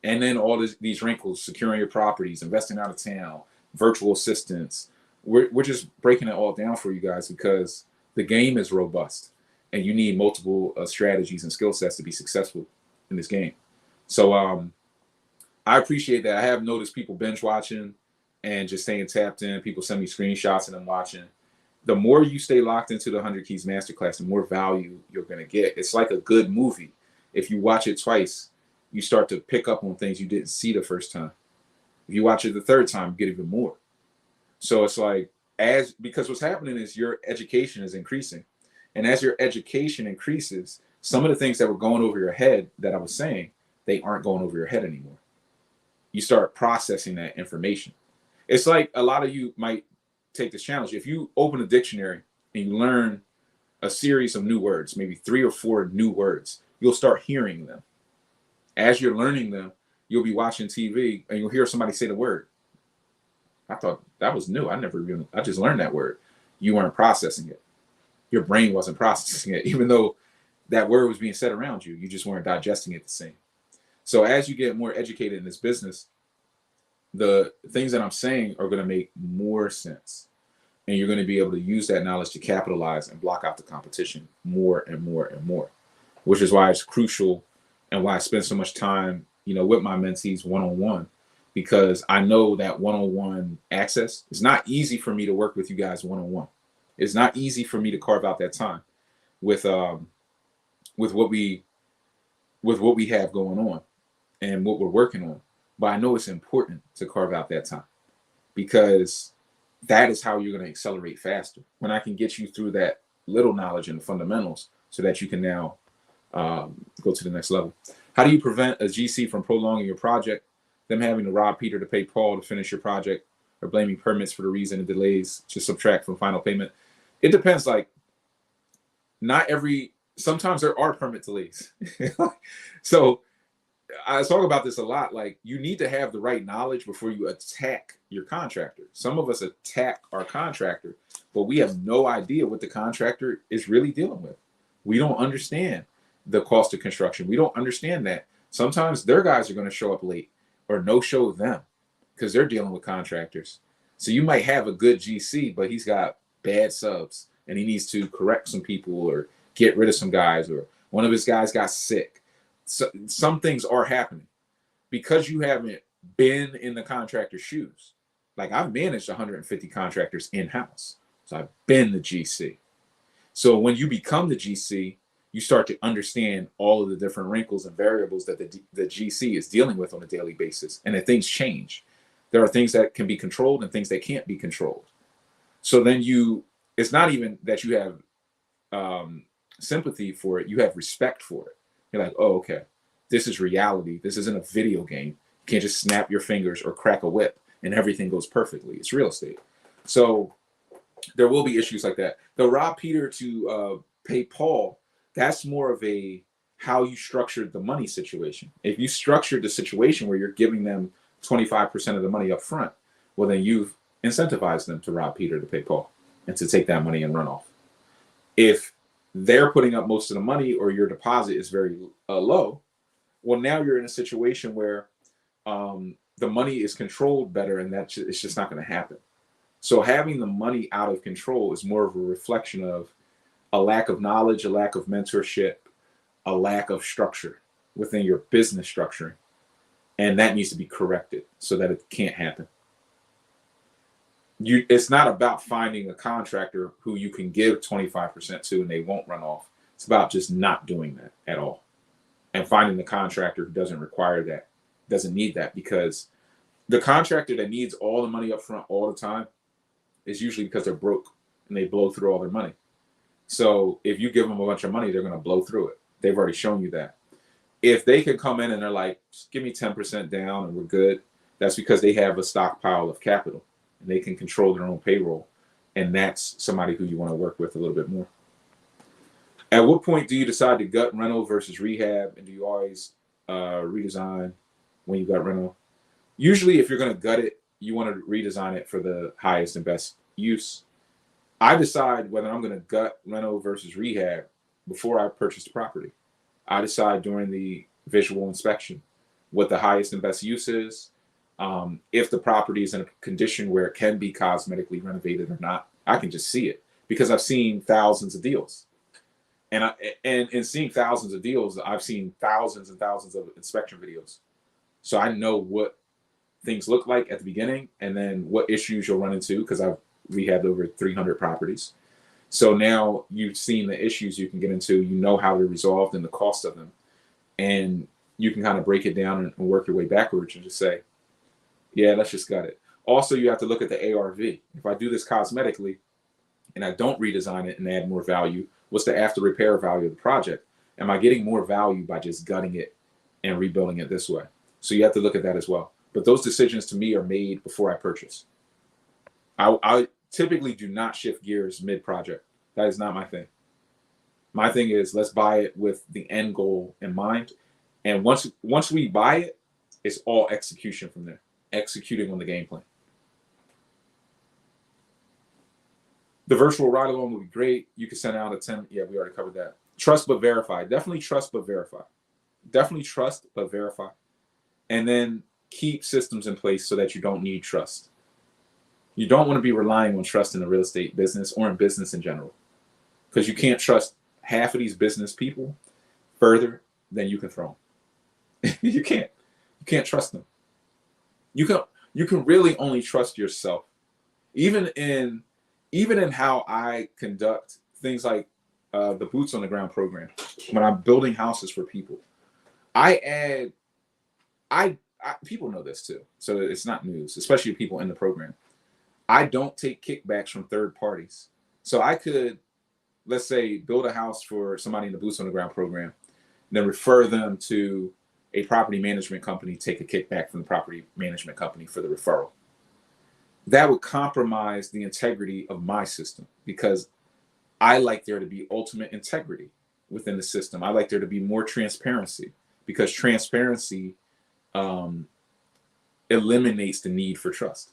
And then all these wrinkles, securing your properties, investing out of town, virtual assistants. We're just breaking it all down for you guys because the game is robust and you need multiple strategies and skill sets to be successful in this game. So I appreciate that. I have noticed people binge watching and just staying tapped in. People send me screenshots and I'm watching. The more you stay locked into the 100 Keys Masterclass, the more value you're going to get. It's like a good movie. If you watch it twice, you start to pick up on things you didn't see the first time. If you watch it the third time, you get even more. So it's like, because what's happening is your education is increasing. And as your education increases, some of the things that were going over your head that I was saying, they aren't going over your head anymore. You start processing that information. It's like a lot of you might take this challenge. If you open a dictionary and you learn a series of new words, maybe 3 or 4 new words, you'll start hearing them. As you're learning them, you'll be watching TV and you'll hear somebody say the word. I thought that was new. I just learned that word. You weren't processing it. Your brain wasn't processing it, even though that word was being said around you. You just weren't digesting it the same. So as you get more educated in this business, the things that I'm saying are going to make more sense. And you're going to be able to use that knowledge to capitalize and block out the competition more and more and more, which is why it's crucial and why I spend so much time, with my mentees one-on-one, because I know that one-on-one access is not easy for me to work with you guys one-on-one. It's not easy for me to carve out that time with what we have going on and what we're working on. But I know it's important to carve out that time because that is how you're going to accelerate faster. When I can get you through that little knowledge and the fundamentals so that you can now go to the next level. How do you prevent a GC from prolonging your project, them having to rob Peter to pay Paul to finish your project, or blaming permits for the reason and delays to subtract from final payment? It depends. Like, sometimes there are permit delays. So I talk about this a lot. Like, you need to have the right knowledge before you attack your contractor. Some of us attack our contractor, but we have no idea what the contractor is really dealing with. We don't understand the cost of construction. We don't understand that. Sometimes their guys are going to show up late or no show them because they're dealing with contractors. So you might have a good GC, but he's got bad subs and he needs to correct some people or get rid of some guys, or one of his guys got sick. So some things are happening because you haven't been in the contractor's shoes. Like, I've managed 150 contractors in-house. So I've been the GC. So when you become the GC, you start to understand all of the different wrinkles and variables that the GC is dealing with on a daily basis, and that things change. There are things that can be controlled and things that can't be controlled. So then it's not even that you have sympathy for it, you have respect for it. You're like, oh, okay, this is reality. This isn't a video game. You can't just snap your fingers or crack a whip and everything goes perfectly. It's real estate. So there will be issues like that. The rob Peter to pay Paul, that's more of a how you structured the money situation. If you structured the situation where you're giving them 25% of the money up front, well, then you've incentivized them to rob Peter to pay Paul. and to take that money and run off. If they're putting up most of the money or your deposit is very low, well, now you're in a situation where the money is controlled better, and it's just not going to happen. So having the money out of control is more of a reflection of a lack of knowledge, a lack of mentorship, a lack of structure within your business structuring. And that needs to be corrected so that it can't happen. It's not about finding a contractor who you can give 25% to and they won't run off. It's about just not doing that at all. And finding the contractor who doesn't require that, doesn't need that, because the contractor that needs all the money up front all the time is usually because they're broke and they blow through all their money. So if you give them a bunch of money, they're going to blow through it. They've already shown you that. If they can come in and they're like, just give me 10% down and we're good, that's because they have a stockpile of capital and they can control their own payroll. And that's somebody who you want to work with a little bit more. At what point do you decide to gut rental versus rehab? And do you always redesign when you gut rental? Usually, if you're going to gut it, you want to redesign it for the highest and best use. I decide whether I'm going to gut rental versus rehab before I purchase the property. I decide during the visual inspection what the highest and best use is. If the property is in a condition where it can be cosmetically renovated or not, I can just see it because I've seen thousands of deals. And in seeing thousands of deals, I've seen thousands and thousands of inspection videos. So I know what things look like at the beginning and then what issues you'll run into because I've rehabbed over 300 properties. So now you've seen the issues you can get into, you know how they're resolved and the cost of them. And you can kind of break it down and work your way backwards and just say, yeah, let's just gut it. Also, you have to look at the ARV. If I do this cosmetically and I don't redesign it and add more value, what's the after repair value of the project? Am I getting more value by just gutting it and rebuilding it this way? So you have to look at that as well. But those decisions to me are made before I purchase. I typically do not shift gears mid-project. That is not my thing. My thing is let's buy it with the end goal in mind. And once we buy it, it's all execution from there. Executing on the game plan. The virtual ride along would be great. You could send out a 10. Yeah, we already covered that. Trust but verify. Definitely trust but verify. Definitely trust but verify. And then keep systems in place so that you don't need trust. You don't want to be relying on trust in the real estate business or in business in general, because you can't trust half of these business people further than you can throw them. You can't trust them. You can really only trust yourself. Even in how I conduct things like the boots on the ground program, when I'm building houses for people, people know this too, so it's not news, especially people in the program. I don't take kickbacks from third parties. So I could, let's say, build a house for somebody in the boots on the ground program, then refer them to a property management company, take a kickback from the property management company for the referral. That would compromise the integrity of my system because I like there to be ultimate integrity within the system. I like there to be more transparency because transparency eliminates the need for trust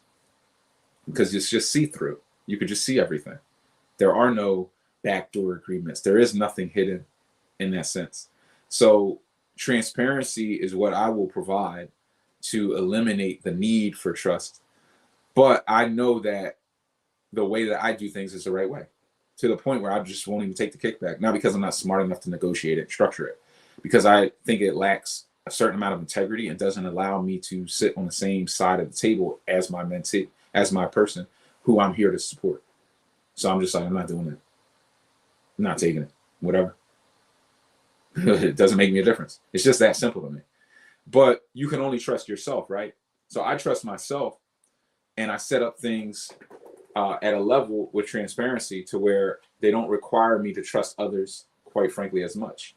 because it's just see-through. You could just see everything. There are no backdoor agreements. There is nothing hidden in that sense. So transparency is what I will provide to eliminate the need for trust. But I know that the way that I do things is the right way, to the point where I just won't even take the kickback. Not because I'm not smart enough to negotiate it, structure it, because I think it lacks a certain amount of integrity and doesn't allow me to sit on the same side of the table as my mentee, as my person who I'm here to support. So I'm just like, I'm not doing it. I'm not taking it. Whatever. It doesn't make me a difference. It's just that simple to me. But you can only trust yourself, right? So I trust myself, and I set up things at a level with transparency to where they don't require me to trust others, quite frankly, as much.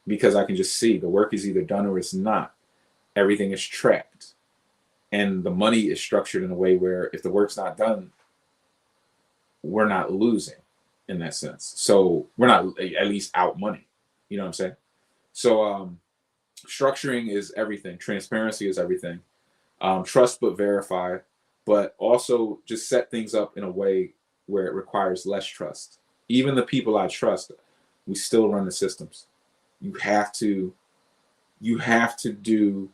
Because I can just see the work is either done or it's not. Everything is tracked. And the money is structured in a way where if the work's not done, we're not losing in that sense. So we're not at least out money. You know what I'm saying? So structuring is everything. Transparency is everything. Trust but verify, but also just set things up in a way where it requires less trust. Even the people I trust, we still run the systems. You have to do,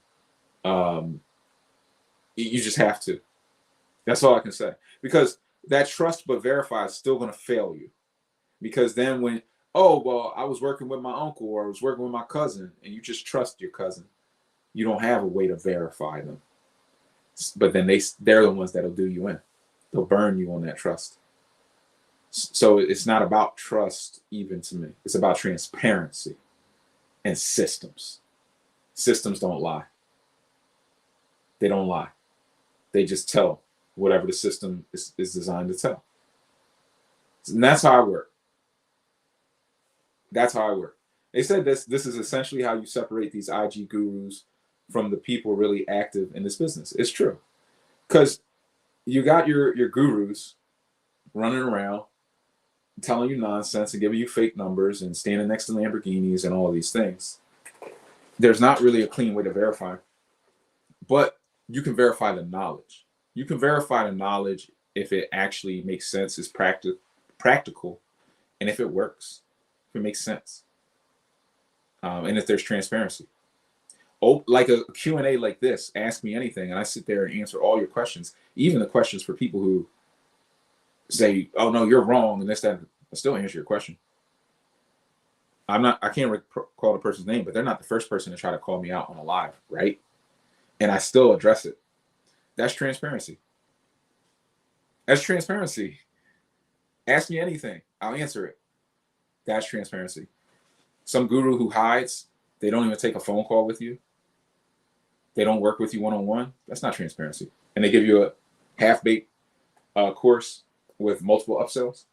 um, you just have to. That's all I can say. Because that trust but verify is still going to fail you. Because then when, oh, well, I was working with my uncle or I was working with my cousin, and you just trust your cousin, you don't have a way to verify them. But then they're the ones that'll do you in. They'll burn you on that trust. So it's not about trust even to me. It's about transparency and systems. Systems don't lie. They don't lie. They just tell whatever the system is designed to tell. And that's how I work. That's how I work. They said this is essentially how you separate these IG gurus from the people really active in this business. It's true. Because you got your gurus running around telling you nonsense and giving you fake numbers and standing next to Lamborghinis and all of these things. There's not really a clean way to verify. But you can verify the knowledge. You can verify the knowledge if it actually makes sense, is practical, and if it works, if it makes sense, and if there's transparency. Oh, like a Q&A like this, ask me anything, and I sit there and answer all your questions, even the questions for people who say, oh, no, you're wrong, and this, that. I still answer your question. I can't recall the person's name, but they're not the first person to try to call me out on a live, right? And I still address it. That's transparency. That's transparency. Ask me anything. I'll answer it. That's transparency. Some guru who hides, they don't even take a phone call with you. They don't work with you one-on-one. That's not transparency. And they give you a half-baked course with multiple upsells.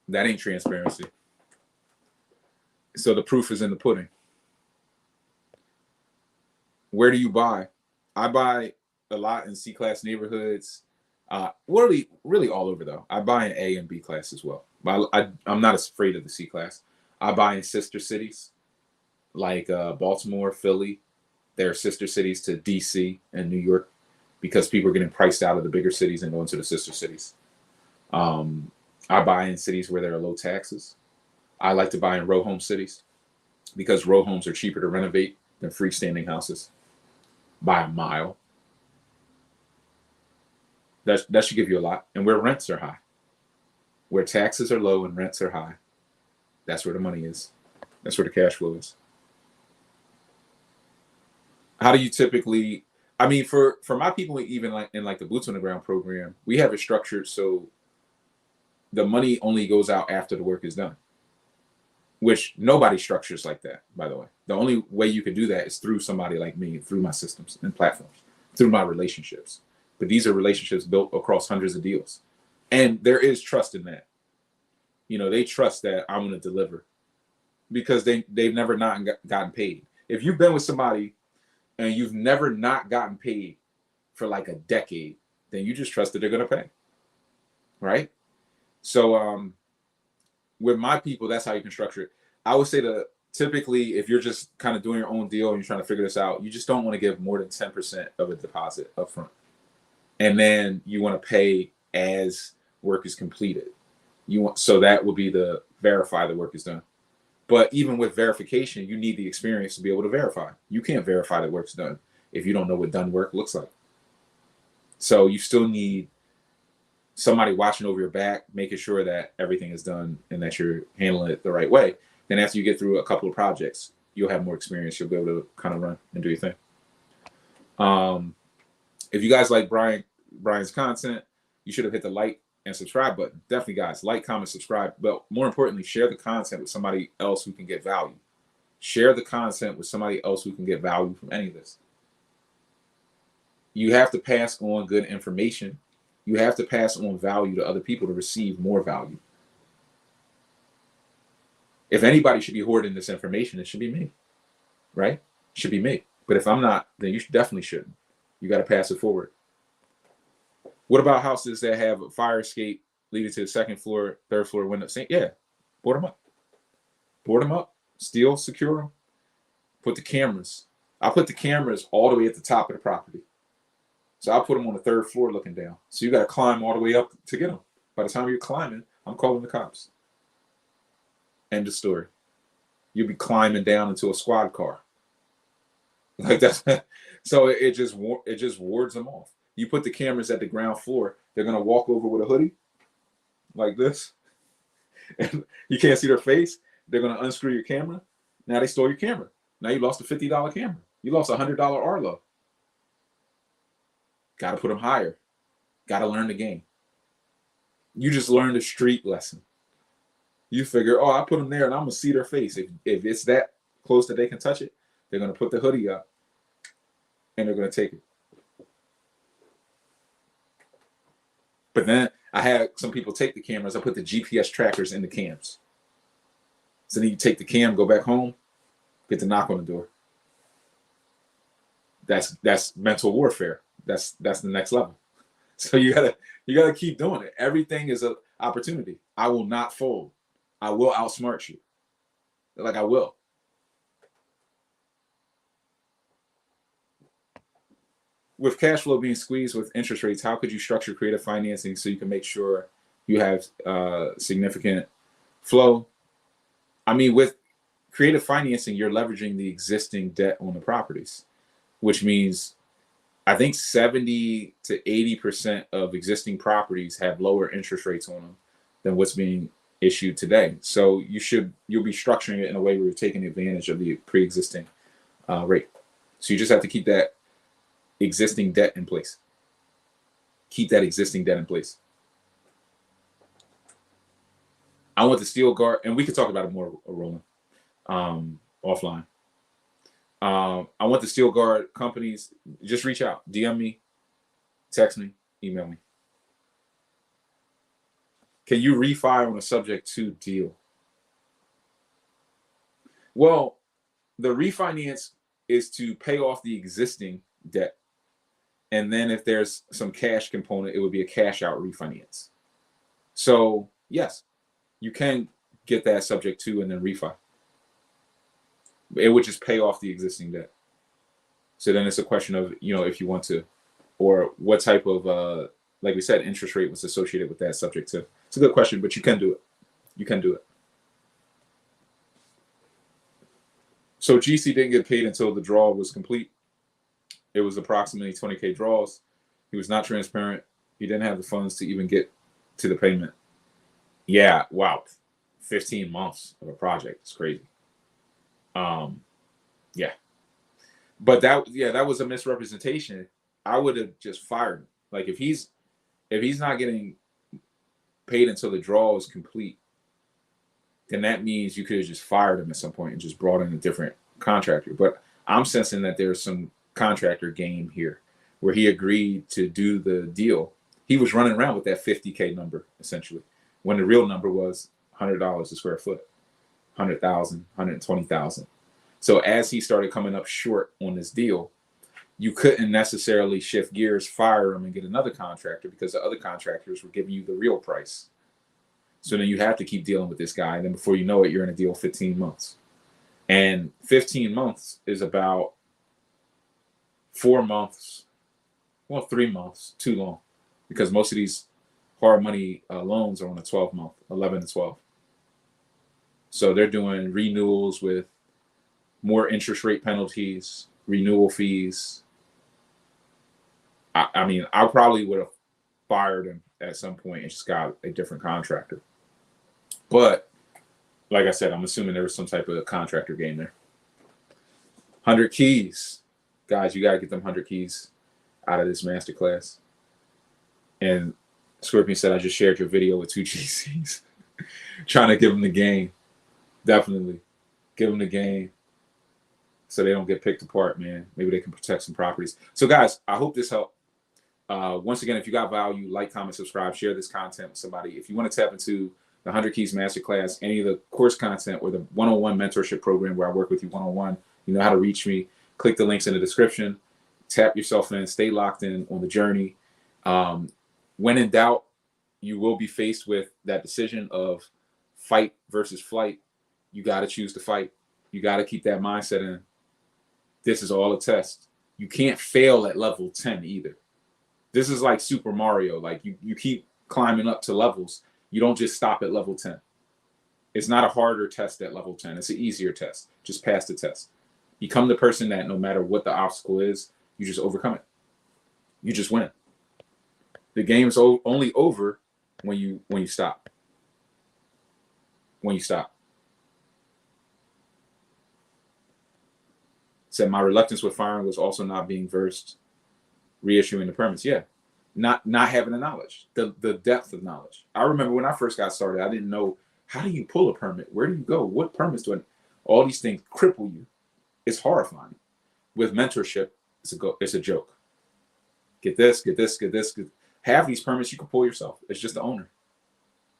That ain't transparency. So the proof is in the pudding. Where do you buy? I buy a lot in C-class neighborhoods. Really all over, though. I buy in A and B class as well. I'm not afraid of the C-class. I buy in sister cities like Baltimore, Philly. They're sister cities to DC and New York because people are getting priced out of the bigger cities and going to the sister cities. I buy in cities where there are low taxes. I like to buy in row home cities because row homes are cheaper to renovate than freestanding houses by a mile. That should give you a lot. And where rents are high, where taxes are low and rents are high, that's where the money is. That's where the cash flow is. How do you typically, I mean, for my people, even like in like the Boots on the Ground program, we have it structured so the money only goes out after the work is done, which nobody structures like that, by the way. The only way you can do that is through somebody like me, through my systems and platforms, through my relationships. But these are relationships built across hundreds of deals. And there is trust in that. You know, they trust that I'm going to deliver because they've never not gotten paid. If you've been with somebody and you've never not gotten paid for like a decade, then you just trust that they're going to pay. Right? So with my people, that's how you can structure it. I would say that typically, if you're just kind of doing your own deal and you're trying to figure this out, you just don't want to give more than 10% of a deposit up front. And then you want to pay as work is completed. So that would be the verify the work is done. But even with verification, you need the experience to be able to verify. You can't verify that work's done if you don't know what done work looks like. So you still need somebody watching over your back, making sure that everything is done and that you're handling it the right way. Then after you get through a couple of projects, you'll have more experience. You'll be able to kind of run and do your thing. If you guys like Brian's content, you should have hit the like and subscribe button. Definitely, guys, like, comment, subscribe. But more importantly, share the content with somebody else who can get value. Share the content with somebody else who can get value from any of this. You have to pass on good information. You have to pass on value to other people to receive more value. If anybody should be hoarding this information, it should be me, right? It should be me. But if I'm not, then you definitely shouldn't. You got to pass it forward. What about houses that have a fire escape leading to the second floor, third floor window? Yeah, board them up. Board them up. Steel, secure them. Put the cameras. I'll put the cameras all the way at the top of the property. So I'll put them on the third floor looking down. So you got to climb all the way up to get them. By the time you're climbing, I'm calling the cops. End of story. You'll be climbing down into a squad car. Like that. So it just wards them off. You put the cameras at the ground floor, they're gonna walk over with a hoodie like this, and you can't see their face. They're gonna unscrew your camera. Now they stole your camera. Now you lost a $50 camera. You lost a $100 Arlo. Got to put them higher. Got to learn the game. You just learned a street lesson. You figure, oh, I put them there and I'm gonna see their face. If it's that close that they can touch it, they're gonna put the hoodie up and they're gonna take it. But then I had some people take the cameras. I put the GPS trackers in the cams. So then you take the cam, go back home, get to knock on the door. That's mental warfare. That's the next level. So you gotta keep doing it. Everything is an opportunity. I will not fold. I will outsmart you. Like I will. With cash flow being squeezed with interest rates, how could you structure creative financing so you can make sure you have significant flow? I mean, with creative financing, you're leveraging the existing debt on the properties, which means I think 70 to 80% of existing properties have lower interest rates on them than what's being issued today. So you'll be structuring it in a way where you're taking advantage of the pre-existing rate. So you just have to keep that existing debt in place. Keep that existing debt in place. I want the steel guard, and we could talk about it more, Roland, offline. I want the steel guard companies, just reach out, DM me, text me, email me. Can you refi on a subject to deal? Well, the refinance is to pay off the existing debt. And then if there's some cash component, it would be a cash out refinance. So yes, you can get that subject to and then refi. It would just pay off the existing debt. So then it's a question of, if you want to, or what type of, like we said, interest rate was associated with that subject to. It's a good question, but you can do it. You can do it. So GC didn't get paid until the draw was complete. It was approximately 20K draws. He was not transparent. He didn't have the funds to even get to the payment. Yeah, wow. 15 months of a project. It's crazy. Yeah. But that was a misrepresentation. I would have just fired him. Like if he's not getting paid until the draw is complete, then that means you could have just fired him at some point and just brought in a different contractor. But I'm sensing that there's some contractor game here where he agreed to do the deal. He was running around with that 50K number essentially, when the real number was $100 a square foot, 100,000, 120,000. So as he started coming up short on this deal, you couldn't necessarily shift gears, fire him, and get another contractor because the other contractors were giving you the real price. So then you have to keep dealing with this guy. And then before you know it, you're in a deal 15 months. And 15 months is about 4 months, 3 months, too long. Because most of these hard money loans are on a 12-month, 11 to 12. So they're doing renewals with more interest rate penalties, renewal fees. I mean, I probably would have fired him at some point and just got a different contractor. But like I said, I'm assuming there was some type of contractor game there. 100 keys. Guys, you got to get them 100 keys out of this masterclass. And Scorpion said, I just shared your video with 2 GCs. Trying to give them the game. Definitely. Give them the game so they don't get picked apart, man. Maybe they can protect some properties. So, guys, I hope this helped. Once again, if you got value, like, comment, subscribe, share this content with somebody. If you want to tap into the 100 Keys Masterclass, any of the course content or the one-on-one mentorship program where I work with you one-on-one, you know how to reach me. Click the links in the description. Tap yourself in. Stay locked in on the journey. When in doubt, you will be faced with that decision of fight versus flight. You got to choose to fight. You got to keep that mindset in. This is all a test. You can't fail at level 10 either. This is like Super Mario. Like you keep climbing up to levels. You don't just stop at level 10. It's not a harder test at level 10. It's an easier test. Just pass the test. Become the person that no matter what the obstacle is, you just overcome it. You just win. The game's only over when you stop. When you stop. Said my reluctance with firing was also not being versed, reissuing the permits. Yeah, not having the knowledge, the depth of knowledge. I remember when I first got started, I didn't know, how do you pull a permit? Where do you go? What permits do I? All these things cripple you. It's horrifying. With mentorship, it's a joke. Get this, get this, get this. Have these permits you can pull yourself. It's just the owner.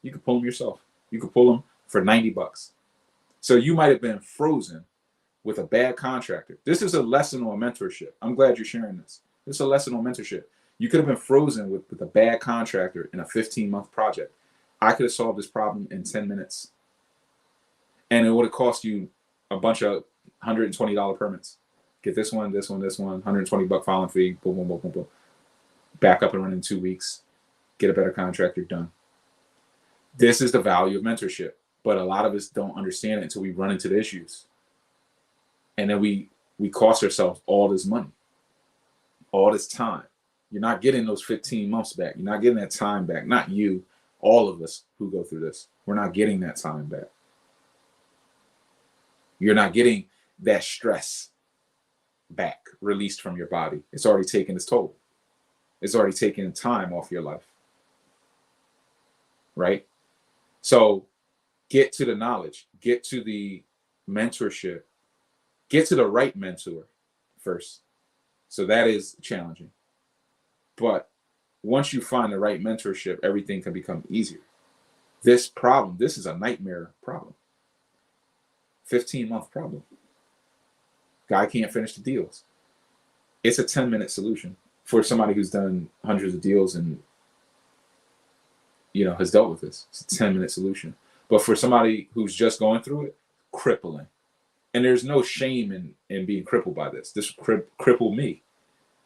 You can pull them yourself. You can pull them for $90. So you might have been frozen with a bad contractor. This is a lesson on mentorship. I'm glad you're sharing this. This is a lesson on mentorship. You could have been frozen with a bad contractor in a 15-month project. I could have solved this problem in 10 minutes. And it would have cost you a bunch of $120 permits. Get this one, this one, this one, $120 filing fee, boom, boom, boom, boom, boom. Back up and run in 2 weeks. Get a better contractor, done. This is the value of mentorship. But a lot of us don't understand it until we run into the issues. And then we cost ourselves all this money, all this time. You're not getting those 15 months back. You're not getting that time back. Not you, all of us who go through this. We're not getting that time back. You're not getting that stress back, released from your body. It's already taken its toll. It's already taken time off your life. Right? So get to the knowledge, get to the mentorship, get to the right mentor first. So that is challenging. But once you find the right mentorship, everything can become easier. This is a nightmare problem. 15-month problem. Guy can't finish the deals. It's a 10-minute solution for somebody who's done hundreds of deals and has dealt with this. It's a 10-minute solution. But for somebody who's just going through it, crippling. And there's no shame in being crippled by this. This crippled me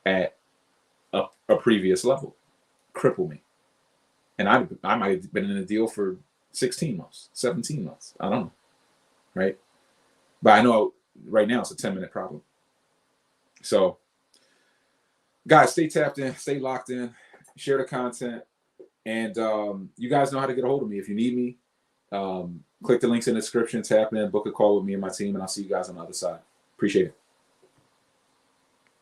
at a previous level. Cripple me. And I might have been in a deal for 16 months, 17 months. I don't know. Right? But I know right now it's a 10-minute problem. So, guys, stay tapped in, stay locked in, share the content. And you guys know how to get a hold of me. If you need me, click the links in the description, tap in, book a call with me and my team, and I'll see you guys on the other side. Appreciate it.